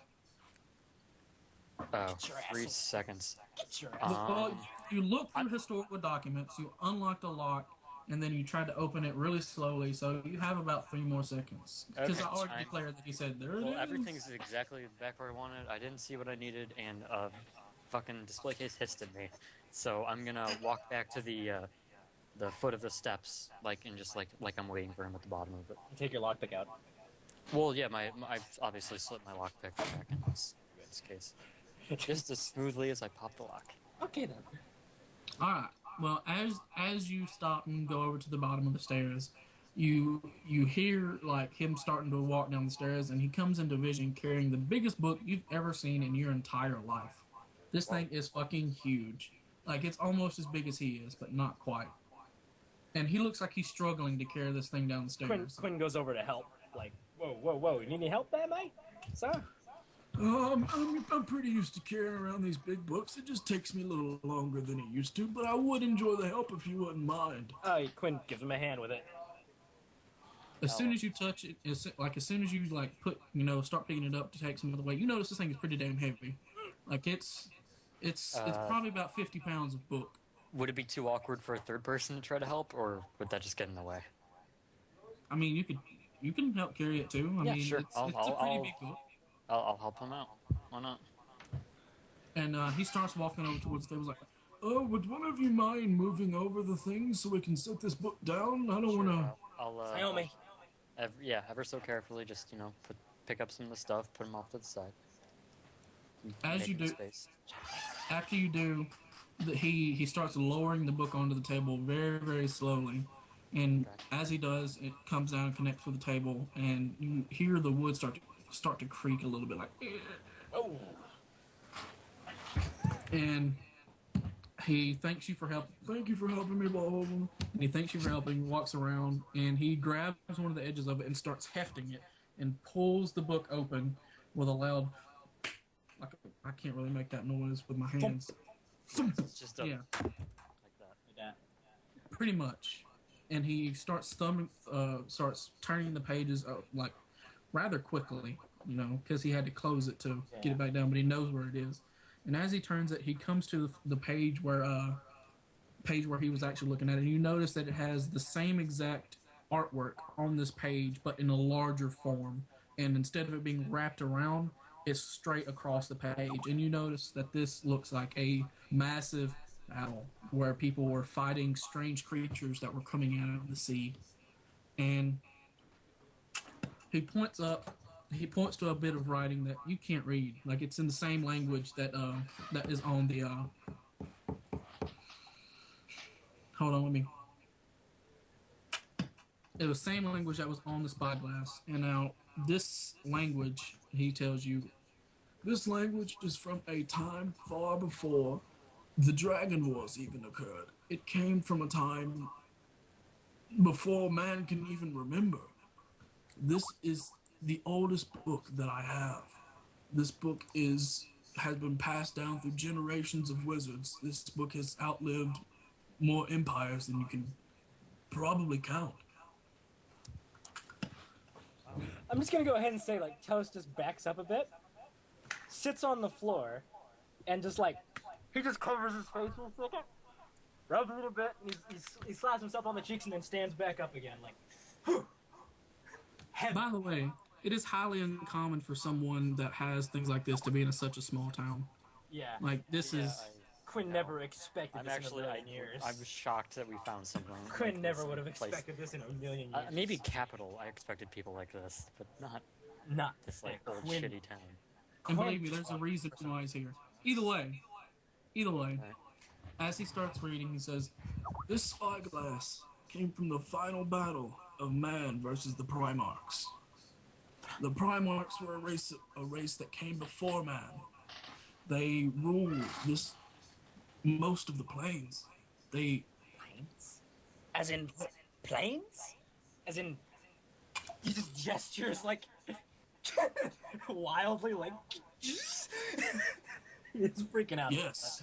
Oh, Get your ass 3 in. seconds. Get your ass. Well, you look through historical documents, you unlock the lock, and then you try to open it really slowly. So you have about 3 more seconds. Because Okay, I already time. declared that he said there it Well, is. everything's exactly back where I wanted. I didn't see what I needed, and fucking display case hissed at me. So I'm gonna walk back to the foot of the steps, and just like I'm waiting for him at the bottom of it. Take your lockpick out. Well, yeah, I've obviously slipped my lockpick back in this case, just as smoothly as I popped the lock. Okay then. All right. Well, as you stop and go over to the bottom of the stairs, you hear him starting to walk down the stairs, and he comes into vision carrying the biggest book you've ever seen in your entire life. This thing is fucking huge. It's almost as big as he is, but not quite. And he looks like he's struggling to carry this thing down the stairs. Quinn goes over to help. Whoa, you need any help there, mate? Sir? I'm pretty used to carrying around these big books. It just takes me a little longer than it used to, but I would enjoy the help if you wouldn't mind. Quinn gives him a hand with it. As soon as you touch it, as soon as you start picking it up to take some of the weight, you notice this thing is pretty damn heavy. It's probably about 50 pounds of book. Would it be too awkward for a third person to try to help, or would that just get in the way? I mean, you can help carry it too. I mean, sure. it's a pretty big book. I'll help him out. Why not? And he starts walking over towards the table, like, "Oh, would one of you mind moving over the things so we can set this book down? I don't want to." Naomi. Ever so carefully, just pick up some of the stuff, put them off to the side. As you Making do, space. after you do, he starts lowering the book onto the table very, very slowly. And as he does, it comes down and connects with the table, and you hear the wood start to creak a little bit, like. Oh. And he thanks you for help. Thank you for helping me, blah, blah, blah. And he thanks you for helping. Walks around, and he grabs one of the edges of it and starts hefting it, and pulls the book open with a loud. I can't really make that noise with my hands. It's just Yeah, like that. pretty much. And he starts starts turning the pages rather quickly, because he had to close it to get it back down, but he knows where it is. And as he turns it, he comes to the page where he was actually looking at it. And you notice that it has the same exact artwork on this page, but in a larger form. And instead of it being wrapped around, it's straight across the page. And you notice that this looks like a massive battle where people were fighting strange creatures that were coming out of the sea. And he points to a bit of writing that you can't read. It's in the same language that is on the hold on, let me. It was the same language that was on the spyglass. And now this language, he tells you, this language is from a time far before the Dragon Wars even occurred. It came from a time before man can even remember. This is the oldest book that I have. This book has been passed down through generations of wizards. This book has outlived more empires than you can probably count. I'm just gonna go ahead and say, like, Toast just backs up a bit, sits on the floor, and just, like, he just covers his face for a second, rubs a little bit, and he slaps himself on the cheeks and then stands back up again, like, whew. By the way, it is highly uncommon for someone that has things like this to be in such a small town. Yeah. Like, this is... Quinn never expected I'm this actually, in a million years. I was shocked that we found something. Quinn like never this would have in a place. expected this in a million years. Maybe Capital, I expected people like this, but not this, like, old Quinn. shitty town. And believe me, there's a reason why he's here. Either way, Right. as he starts reading, he says, "This spyglass came from the final battle of man versus the Primarchs. The Primarchs were a race that came before man. They ruled most of the plains. They Planes? As in planes? As in he just gestures like wildly, like he's freaking out. yes,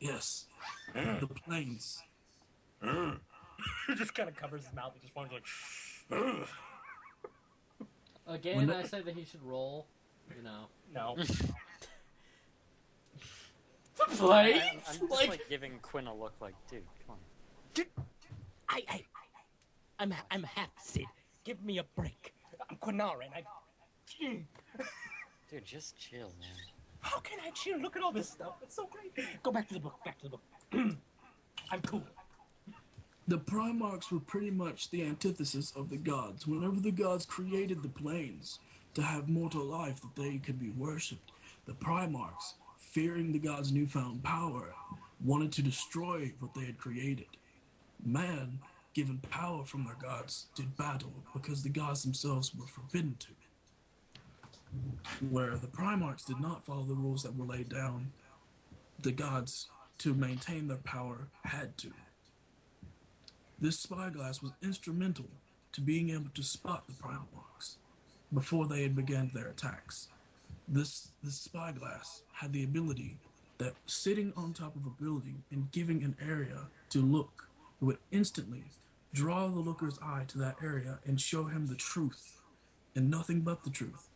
yes, the plains. He just kind of covers his mouth and just wants like. Again, When I say that he should roll. You know. No. The plate? I'm just like giving Quinn a look like, dude, come on. I'm half Sid. Give me a break. I'm Quinara and Dude, just chill, man. How can I chill? Look at all this stuff. It's so great. Go back to the book. I'm cool. The Primarchs were pretty much the antithesis of the gods. Whenever the gods created the plains to have mortal life that they could be worshipped, the Primarchs, fearing the gods' newfound power, wanted to destroy what they had created. Man, given power from their gods, did battle because the gods themselves were forbidden to. Where the Primarchs did not follow the rules that were laid down, the gods, to maintain their power, had to. This spyglass was instrumental to being able to spot the Primarchs before they had begun their attacks. This spyglass had the ability that sitting on top of a building and giving an area to look, it would instantly draw the looker's eye to that area and show him the truth and nothing but the truth.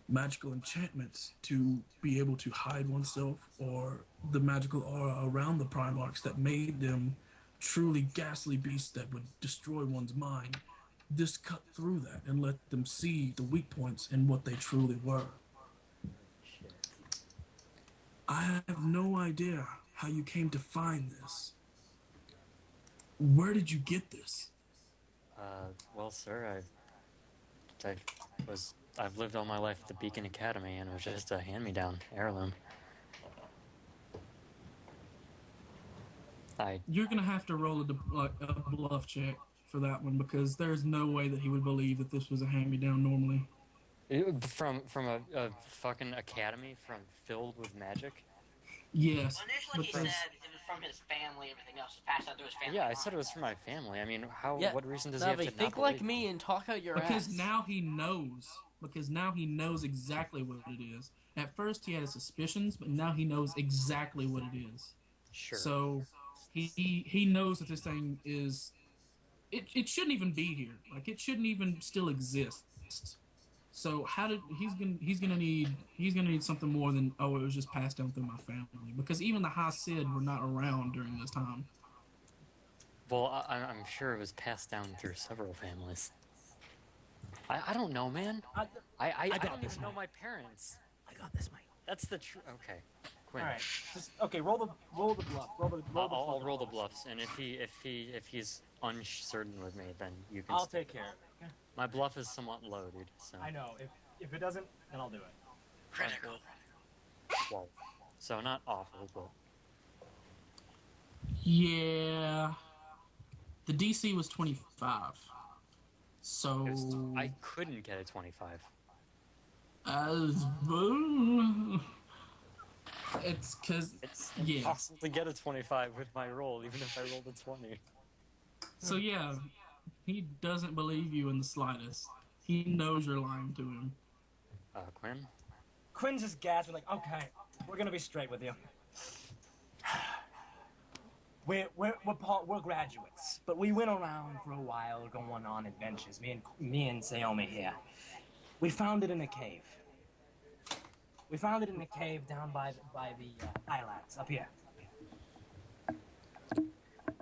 Magical enchantments to be able to hide oneself, or the magical aura around the Primarchs that made them truly ghastly beasts that would destroy one's mind. This cut through that and let them see the weak points and what they truly were. I have no idea how you came to find this. Where did you get this? Well, sir, I've lived all my life at the Beacon Academy, and it was just a hand-me-down heirloom. You're gonna have to roll a bluff check for that one, because there's no way that he would believe that this was a hand-me-down normally. From a fucking academy filled with magic? Yes. Well, initially he said it was from his family, everything else was passed down to his family. Yeah, I said it was from my family. I mean, what reason does he have Navi, to think not like believe me and talk out your Because ass. now he knows. Because now he knows exactly what it is. At first he had his suspicions, but now he knows exactly what it is. Sure. So he knows that this thing is... It shouldn't even be here. Like, it shouldn't even still exist. So he's gonna need something more than, oh, it was just passed down through my family, because even the High Sid were not around during this time. Well, I'm sure it was passed down through several families. I don't know, man. I don't even know my parents. I got this, Mike. That's the truth. Okay, Quinn. All right. Okay. Roll the bluff. I'll roll the bluffs, and if he's uncertain with me, then you can. I'll take care of it. Okay. My bluff is somewhat low, dude. So. I know. If it doesn't, then I'll do it. Critical. Well, so not awful, but. Yeah. The DC was 25. So... I couldn't get a 25. It's because... It's Yeah. impossible to get a 25 with my roll, even if I rolled a 20. So yeah, he doesn't believe you in the slightest. He knows you're lying to him. Quinn? Quinn's just gasping like, okay, we're gonna be straight with you. We're graduates, but we went around for a while going on adventures. Me and Saomi here. We found it in a cave. We found it in a cave down by the islands up here.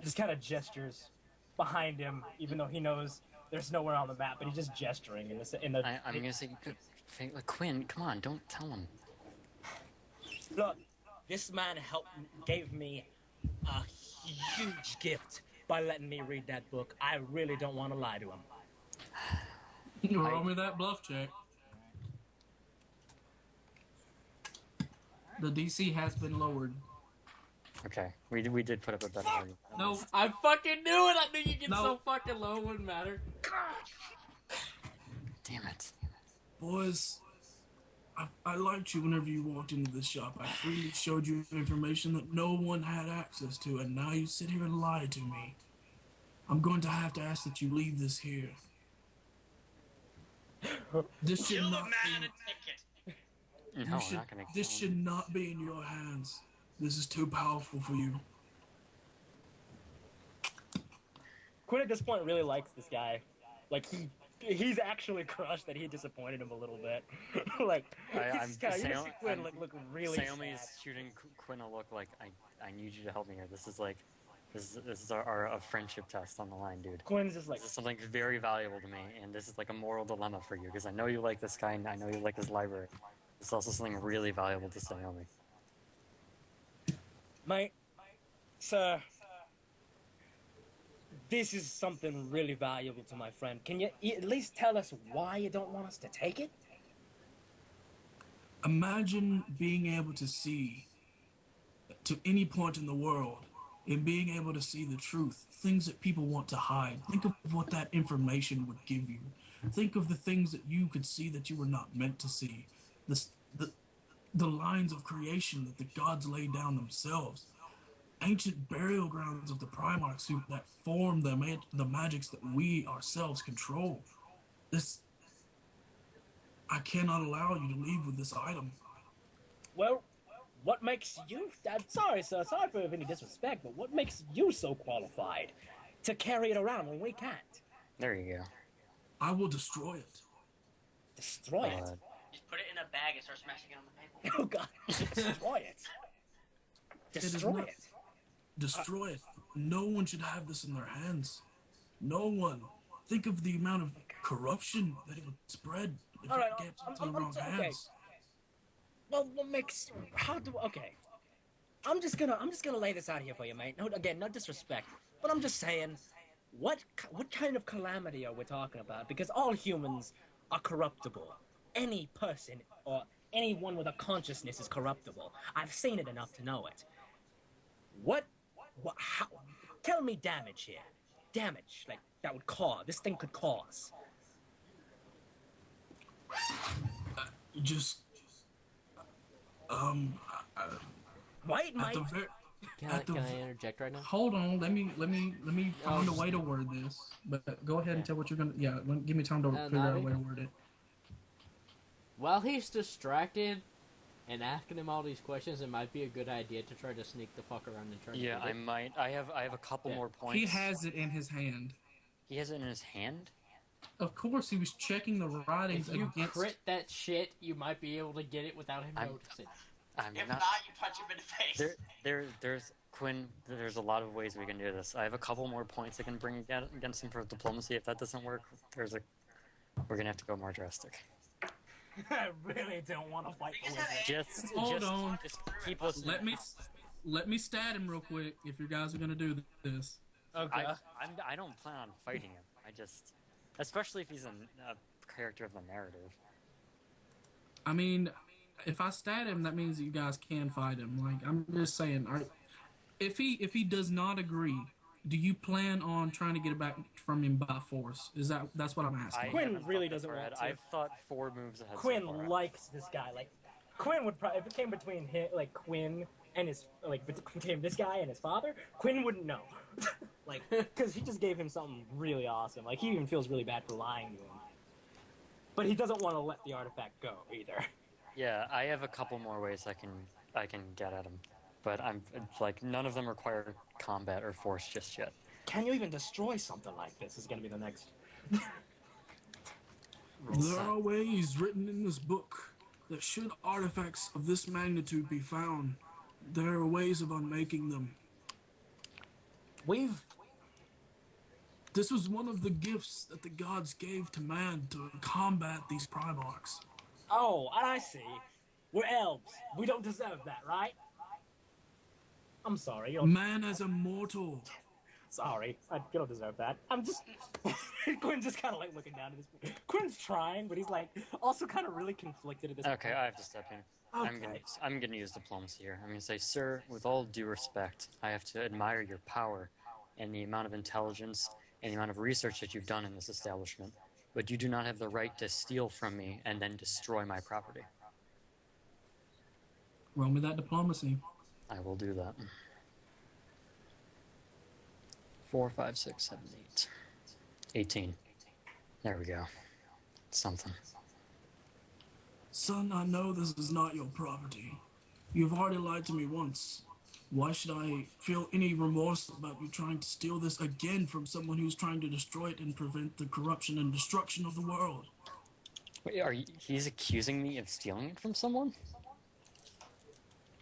Just kind of gestures behind him, even though he knows there's nowhere on the map, but he's just gesturing in the. I'm gonna say, like, Quinn, come on, don't tell him. Look, this man gave me a huge gift by letting me read that book. I really don't want to lie to him. Roll me that bluff check. The DC has been lowered. Okay, we did put up a better argument. No. I fucking knew it! I knew you'd get so fucking low, it wouldn't matter. Damn it. Boys, I liked you whenever you walked into this shop. I freely showed you information that no one had access to, and now you sit here and lie to me. I'm going to have to ask that you leave this here. This should Kill the not man and be, a ticket. No, you should, we're not gonna this kill him. should not be in your hands. This is too powerful for you. Quinn at this point really likes this guy. Like he's actually crushed that he disappointed him a little bit. Like I'm you see Quinn look really Saomi's sad. shooting Quinn a look like, I need you to help me here. This is our friendship test on the line, dude. Quinn's just like, This is something very valuable to me, and this is like a moral dilemma for you, because I know you like this guy, and I know you like his library. It's also something really valuable to Saomi. mate, sir, this is something really valuable to my friend. Can you at least tell us why you don't want us to take it? Imagine being able to see to any point in the world and being able to see the truth, things that people want to hide. Think of what that information would give you. Think of the things that you could see that you were not meant to see. The lines of creation that the gods laid down themselves. Ancient burial grounds of the Primarchs that form the magics that we ourselves control. I cannot allow you to leave with this item. Well, what makes you... I'm sorry, sir. Sorry for any disrespect, but what makes you so qualified to carry it around when we can't? There you go. I will destroy it. Destroy it? Just put it in a bag and start smashing it on the table. Oh, God. Destroy it. Destroy it. Destroy it. No one should have this in their hands. No one. Think of the amount of corruption that it would spread if All right, it gets into the wrong okay. hands. Well, what makes... Okay. I'm just gonna lay this out here for you, mate. No, again, no disrespect. But I'm just saying, what kind of calamity are we talking about? Because all humans are corruptible. Any person or anyone with a consciousness is corruptible. I've seen it enough to know it. How, tell me damage here. Damage, like, that would cause, this thing could cause. Just, Right, at Mike? the very, Can I interject right now? hold on, let me find a way to word this. But go ahead and tell what you're gonna. Yeah, give me time to figure out a way to word it. While he's distracted and asking him all these questions, it might be a good idea to try to sneak the fuck around and try to Yeah, get I it. might. I have a couple more points. He has it in his hand. He has it in his hand? Of course, he was checking the writings If you against. crit that shit, you might be able to get it without him noticing. I'm If not. not, you punch him in the face. There's Quinn. There's a lot of ways we can do this. I have a couple more points I can bring against him for diplomacy. If that doesn't work, we're gonna have to go more drastic. I really don't want to fight the wizard. Just Hold on. Just keep listening. Let me stat him real quick if you guys are gonna do this. Okay. I don't plan on fighting him. Especially if he's a character of the narrative. I mean, if I stat him, that means that you guys can fight him. Like, I'm just saying, if he does not agree, do you plan on trying to get it back from him by force? That's what I'm asking. Quinn really doesn't want to. I've thought 4 moves ahead. Quinn so far. likes this guy. Like, Quinn would probably, if it came between him, like Quinn and his, like between this guy and his father, Quinn wouldn't know. Like, because he just gave him something really awesome. Like, he even feels really bad for lying to him. But he doesn't want to let the artifact go either. Yeah, I have a couple more ways I can get at him, but it's like none of them require combat or force just yet. Can you even destroy something like this? Is going to be the next. There are ways written in this book that should artifacts of this magnitude be found, there are ways of unmaking them. This was one of the gifts that the gods gave to man to combat these Primarchs. Oh, I see. We're elves. We don't deserve that, right? I'm sorry. Man as a mortal. Sorry. You don't deserve that. I'm just... Quinn's just kind of like looking down at this. Quinn's trying, but he's like also kind of really conflicted at this point. Okay, I have to step in. Okay. I'm gonna use diplomacy here. I'm gonna say, sir, with all due respect, I have to admire your power and the amount of intelligence and the amount of research that you've done in this establishment, but you do not have the right to steal from me and then destroy my property. Roll me that diplomacy. I will do that. 4, 5, 6, 7, 8. 18. There we go. Something. Son, I know this is not your property. You've already lied to me once. Why should I feel any remorse about you trying to steal this again from someone who's trying to destroy it and prevent the corruption and destruction of the world? Wait, he's accusing me of stealing it from someone?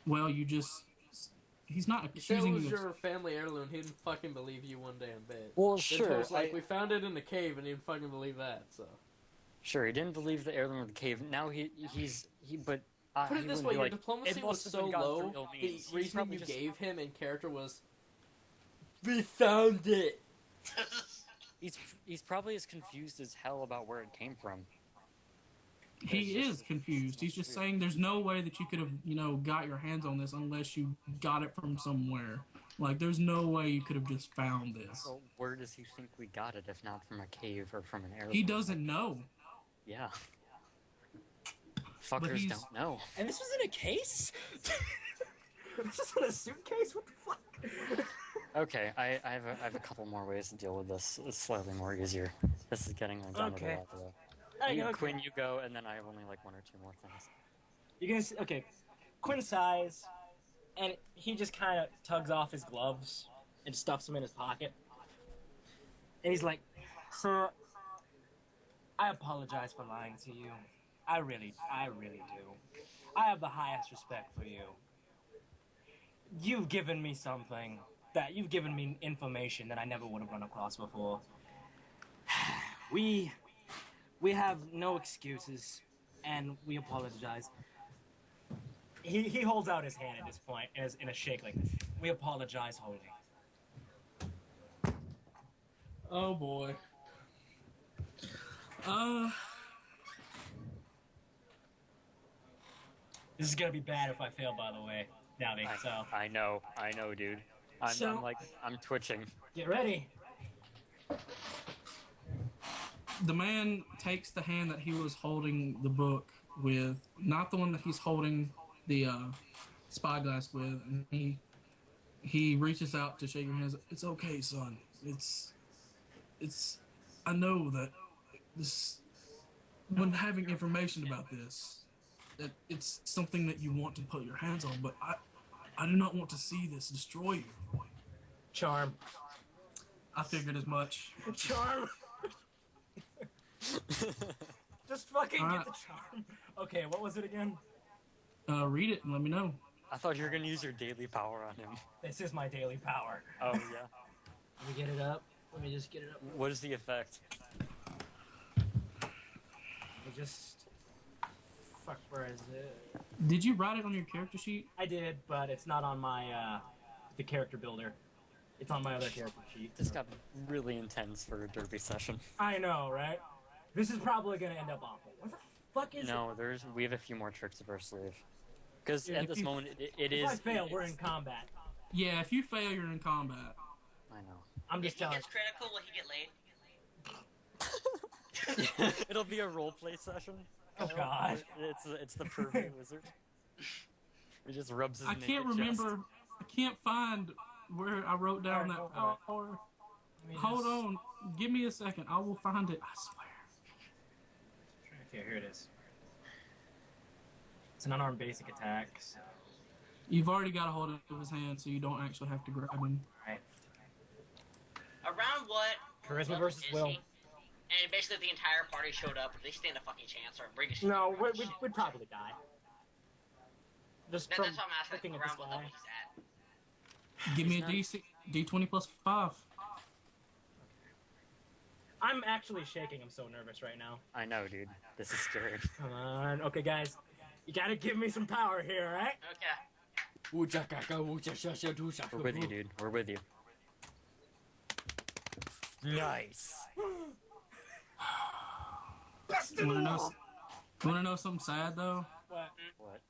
Well, he's not You said it accusing was you your family heirloom. He didn't fucking believe you one damn bit. Well, Then sure. Toad's like, we found it in the cave, and he didn't fucking believe that. So Sure, he didn't believe the heirloom of the cave. Now but put it he this wouldn't way: be your like, diplomacy "It was must have so been gone low. through ill The means." He's reasoning probably you just- gave him in character was, "We found it." He's probably as confused as hell about where it came from. He is confused. He's just saying there's no way that you could have, got your hands on this unless you got it from somewhere. Like, there's no way you could have just found this. So where does he think we got it if not from a cave or from an heirloom? He doesn't know. Yeah. Fuckers don't know. And this was in a case? This is in a suitcase? What the fuck? Okay, I have a couple more ways to deal with this. It's slightly more easier. This is getting done with a Okay. lot though. Okay. Quinn, you go, and then I have only like 1 or 2 more things. You're gonna see, okay. Quinn sighs, and he just kind of tugs off his gloves and stuffs them in his pocket. And he's like, "Sir, I apologize for lying to you. I really do. I have the highest respect for you. You've given me information that I never would have run across before. We have no excuses, and we apologize." He holds out his hand at this point as in a shake like this. "We apologize wholly." Oh, boy. This is gonna be bad if I fail, by the way, Navi. So I know, dude. I'm twitching. get ready. The man takes the hand that he was holding the book with, not the one that he's holding the spyglass with, and he reaches out to shake your hands. "It's okay, son. It's I know that this, when having information about this, that it's something that you want to put your hands on, but I do not want to see this destroy you." Charm. I figured as much. Charm. Just fucking get Alright. the charm. Okay, what was it again? Read it and let me know. I thought you were gonna use your daily power on him. This is my daily power. Oh yeah. Let me get it up. Let me just get it up. What is the effect? Let me just... Fuck, where is it? Did you write it on your character sheet? I did, but it's not on my, the character builder. It's on my other character sheet. This got really intense for a derby session. I know, right? This is probably gonna end up awful. What the fuck is No, we have a few more tricks up our sleeve. Because Yeah, at if this you- moment, it it? is. If I fail, we're in combat. Yeah, if you fail, you're in combat. I know. I'm If just he telling gets critical, will he get laid? It'll be a roleplay session. Oh, God. It's the pervy wizard. He just rubs his I naked can't chest. remember. I can't find where I wrote down that Alright, power. Let me Hold just on. Give me a second. I will find it. I swear. try to Okay, here it is. It's an unarmed basic attack. So. You've already got a hold of his hand, so you don't actually have to grab him. Alright. Around what? Charisma level versus is will. he? And basically the entire party showed up. They stand a fucking chance, or bring a No, we'd probably die. Just from That's what I'm asking. looking at this Around what level guy. he's at. Give me a DC, D20 plus 5. I'm actually shaking. I'm so nervous right now. I know, dude. This is scary. Come on. Okay, guys. You gotta give me some power here, alright? Okay. We're with you, dude. We're with you. Nice. You wanna know something sad though? What? What?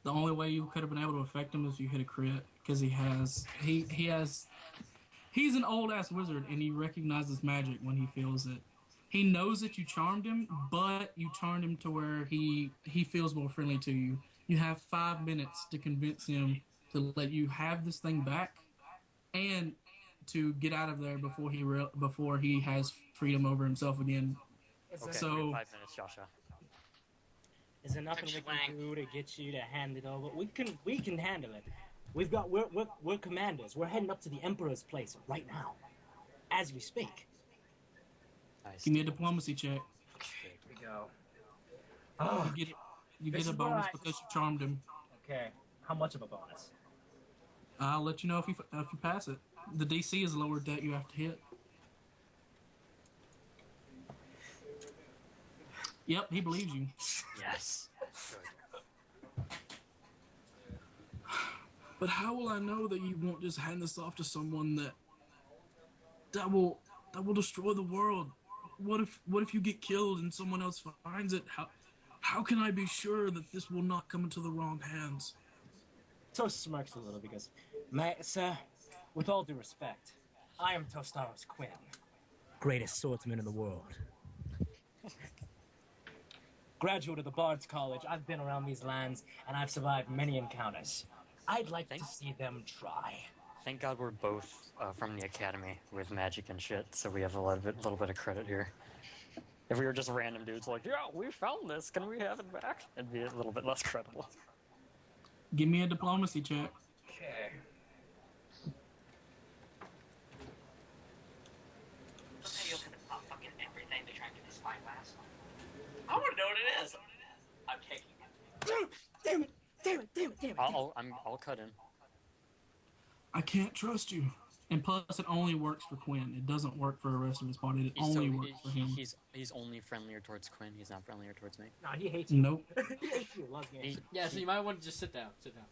The only way you could have been able to affect him is if you hit a crit, because he's an old ass wizard and he recognizes magic when he feels it. He knows that you charmed him, but you charmed him to where he feels more friendly to you. You have 5 minutes to convince him to let you have this thing back, and to get out of there before he has freedom over himself again. Okay, So 5 minutes, Joshua. Is there nothing we can do to get you to hand it over? We can handle it. We're commanders. We're heading up to the Emperor's place right now, as we speak. Nice. give me a diplomacy check. Here we go. Oh, You This get a is where bonus I- because you charmed him. okay. How much of a bonus? I'll let you know if you pass it. The DC is lowered that you have to hit. Yep, he believes you. Yes. Good. But how will I know that you won't just hand this off to someone that will destroy the world? What if you get killed and someone else finds it? How can I be sure that this will not come into the wrong hands? Toast smirks a little because, sir, with all due respect, I am Tostaros Quinn, greatest swordsman in the world. Graduate of the Bard's College, I've been around these lands and I've survived many encounters. I'd like to see them try. Thank God we're both from the academy with magic and shit, so we have a little bit of credit here. If we were just random dudes like, yeah, we found this, can we have it back? It'd be a little bit less credible. Give me a diplomacy check. Okay. Just say you open up fucking everything to try and get this spyglass. I want to know what it is. I'm taking it. Damn it. I'll cut in. I can't trust you. And plus, it only works for Quinn. It doesn't work for the rest of his party. It only works for him. He's only friendlier towards Quinn. He's not friendlier towards me. Nah, he hates you. Nope. He hates you. Loves me. Yeah, so you might want to just sit down. Sit down.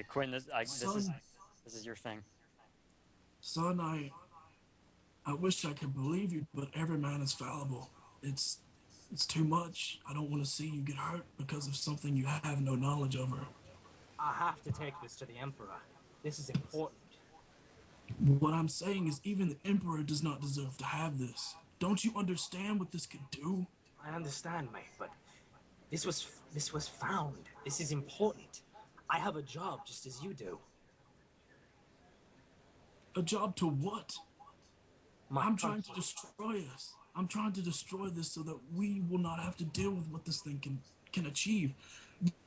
Quinn, this Son. is your thing. Son, I wish I could believe you, but every man is fallible. It's too much. I don't want to see you get hurt because of something you have no knowledge over. I have to take this to the Emperor. This is important. What I'm saying is even the Emperor does not deserve to have this. Don't you understand what this could do? I understand, mate, but this was found. This is important. I have a job just as you do. A job to what? My I'm trying to country. destroy us. I'm trying to destroy this so that we will not have to deal with what this thing can achieve.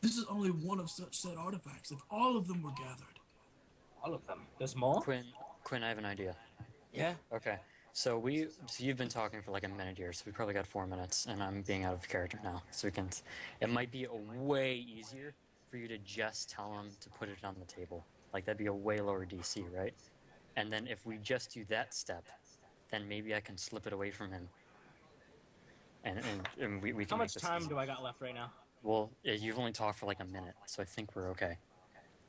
This is only one of such said artifacts. If all of them were gathered. All of them. There's more? Quinn, I have an idea. Yeah? Okay. So you've been talking for like a minute here, so we probably got 4 minutes, and I'm being out of character now. So it might be a way easier for you to just tell him to put it on the table. Like that'd be a way lower DC, right? And then if we just do that step, then maybe I can slip it away from him. And we can. How make much this time easy. do I got left right now? Well, you've only talked for like a minute, so I think we're okay.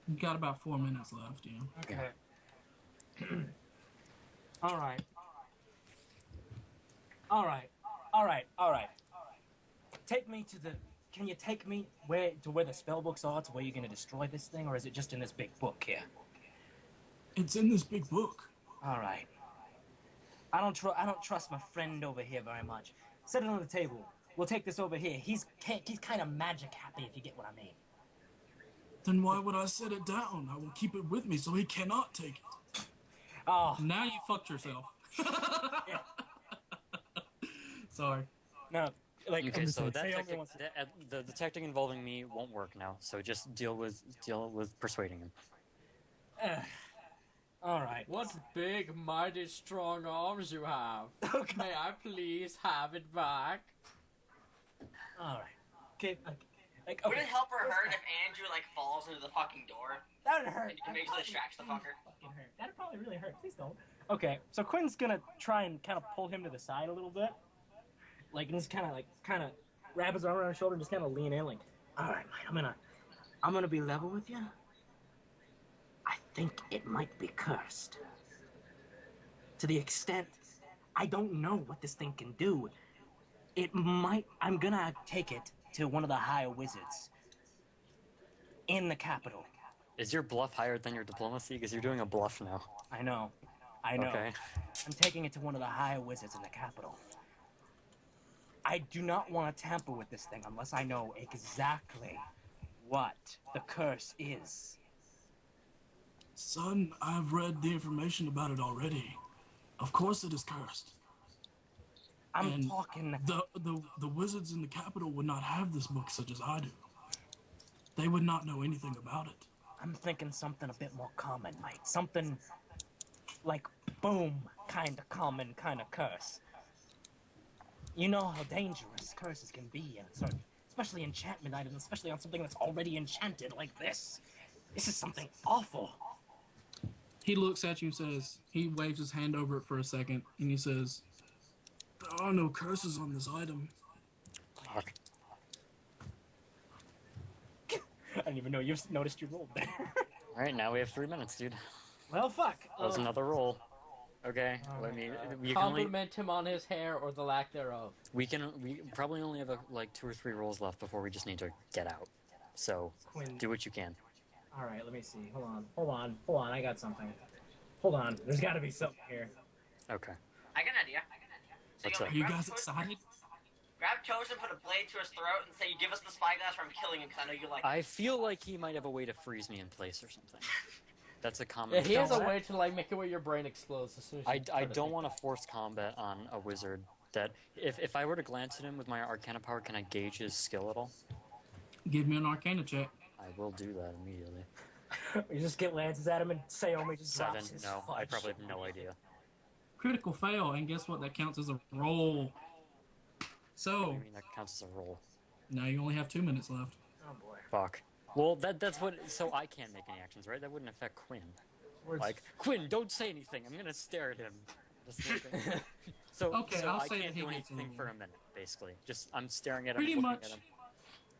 You got about 4 minutes left, yeah. Okay. All right. Take me to the... Can you take me where the spell books are, to where you're going to destroy this thing, or is it just in this big book here? It's in this big book. All right. I don't trust my friend over here very much. Set it on the table. We'll take this over here. He's kind of magic happy, if you get what I mean. Then why would I set it down? I will keep it with me so he cannot take it. Oh, Now you fucked yourself. yeah. Sorry. No. Like, Okay, I'm just so saying, that Naomi tactic, wants to- the tactic involving me won't work now. So just deal with persuading him. All right. What big, mighty, strong arms you have. Okay. May I please have it back? All right. Okay. Like, Would okay. it help or hurt if Andrew like falls into the fucking door That would hurt. and immediately distracts the fucker? Fucking hurt. That'd probably really hurt. Please don't. Okay, so Quinn's gonna try and kind of pull him to the side a little bit, like, and just kind of wrap his arm around his shoulder and just kind of lean in, like, all right, mate, I'm gonna be level with you. I think it might be cursed. To the extent I don't know what this thing can do. I'm gonna take it to one of the higher wizards in the capital. Is your bluff higher than your diplomacy? Because you're doing a bluff now. I know. Okay. I'm taking it to one of the higher wizards in the capital. I do not want to tamper with this thing unless I know exactly what the curse is. Son, I've read the information about it already. Of course it is cursed. I'm And talking... The wizards in the capital would not have this book such as I do. They would not know anything about it. I'm thinking something a bit more common, mate. Something like boom, kind of common, kind of curse. You know how dangerous curses can be, and so, especially enchantment items, especially on something that's already enchanted like this. This is something awful. He looks at you and says, he waves his hand over it for a second, and he says, there are no curses on this item. Fuck. I didn't even know you noticed you rolled there. All right, now we have 3 minutes, dude. Well, fuck. That was another roll. Okay, let me. You can only, Compliment him on his hair or the lack thereof. we probably only have like 2 or 3 rolls left before we just need to get out. So Quinn. do what you can. All right, let me see. Hold on. I got something. Hold on. There's got to be something here. Okay. I got an idea. So What's you up? Are you guys excited? Grab Toast and put a blade to his throat and say, "You give us the spyglass, or I'm killing him." Because I know you like. I feel like he might have a way to freeze me in place or something. That's a Yeah, common. he has a way to like make it where your brain explodes as soon as you I try don't think want to force combat on a wizard. That if I were to glance at him with my Arcana power, can I gauge his skill at all? Give me an Arcana check. I will do that immediately. You just get lances at him and Saomi just 7. drops his No, I fudge. probably have no idea. Critical fail, and guess what? That counts as a roll. What do So, you mean that counts as a roll? now you only have 2 minutes left. Oh boy. Fuck. Well, that's what. So I can't make any actions, right? That wouldn't affect Quinn. Words- Like, Quinn, don't say anything. I'm gonna stare at him. Just looking. so Okay, so I'll I say can't that he do gets a anything roll. for a minute, basically. Just I'm staring at him, Pretty looking much. at him.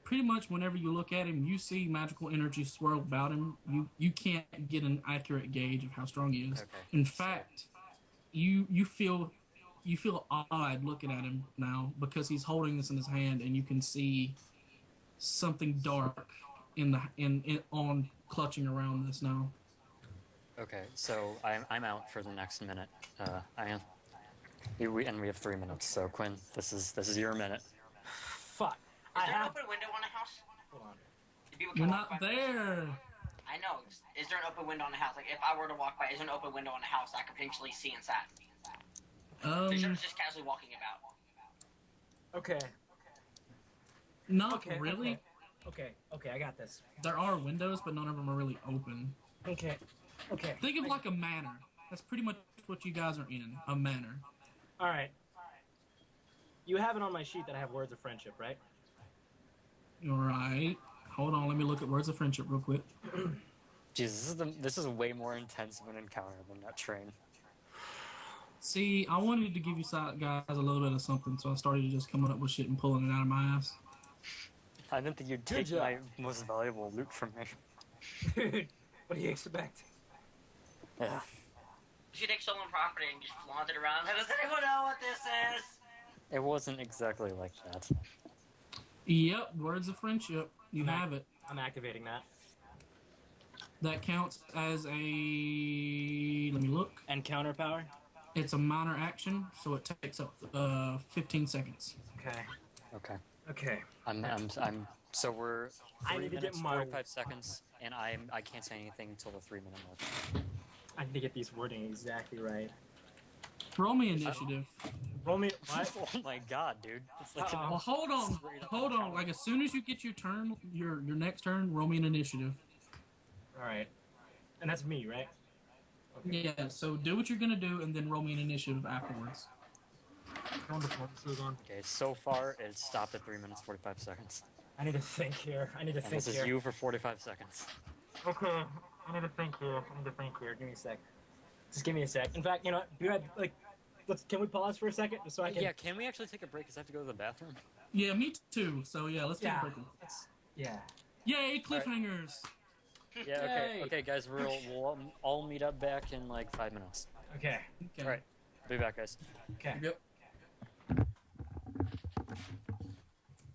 Pretty much whenever you look at him, you see magical energy swirl about him. You can't get an accurate gauge of how strong he is. Okay, In so- fact, you feel odd looking at him now because he's holding this in his hand, and you can see something dark on clutching around this now. Okay, so I'm out for the next minute. I am. We have 3 minutes. So Quinn, this is your minute. Fuck. Is I there an have. open window on the house? Hold on. People can You're walk not by. there. I know. Is there an open window on the house? Like, if I were to walk by, is there an open window on the house I could potentially see inside? They should just casually walking about. Okay. Not Okay. really. Okay. I got this. There are windows, but none of them are really open. Okay. Think of like a manor. That's pretty much what you guys are in, a manor. All right. You have it on my sheet that I have words of friendship, right? All right. Hold on, let me look at words of friendship real quick. Jesus, this is way more intense of an encounter than that train. See, I wanted to give you guys a little bit of something, so I started just coming up with shit and pulling it out of my ass. I didn't think you'd take job. my most valuable loot from me. What do you expect? Yeah. You should take stolen property and just flaunt it around. Does anyone know what this is? It wasn't exactly like that. Yep, words of friendship. You Okay. have it. I'm activating that. That counts as a... Let me look. And counter power? It's a minor action, so it takes up 15 seconds. Okay. Okay. So we're I 3 need to get minutes, my- 45 seconds, and I can't say anything until the 3 minute mark. I need to get these wording exactly right. Roll me initiative. Roll me. What? Oh my god, dude. It's like Uh-oh. Well, hold on. Straight up Hold on. encounter. Like, as soon as you get your turn, your next turn, roll me an initiative. All right. And that's me, right? Okay. Yeah, so do what you're going to do, and then roll me an initiative afterwards. Wonderful. So on. Okay, so far it's stopped at 3 minutes 45 seconds. I need to think here. I need to And think this is here. you for 45 seconds. Okay. I need to think here. Give me a sec. Just give me a sec. In fact, you know what? Can we pause for a second just so I can? Yeah, can we actually take a break? Because I have to go to the bathroom. Yeah, me too. So, yeah, let's take a break. Yeah. Yay, cliffhangers! Yeah, okay, Yay. okay, guys, we'll all meet up back in like 5 minutes. Okay. Okay. All right, be back, guys. Okay. Yep.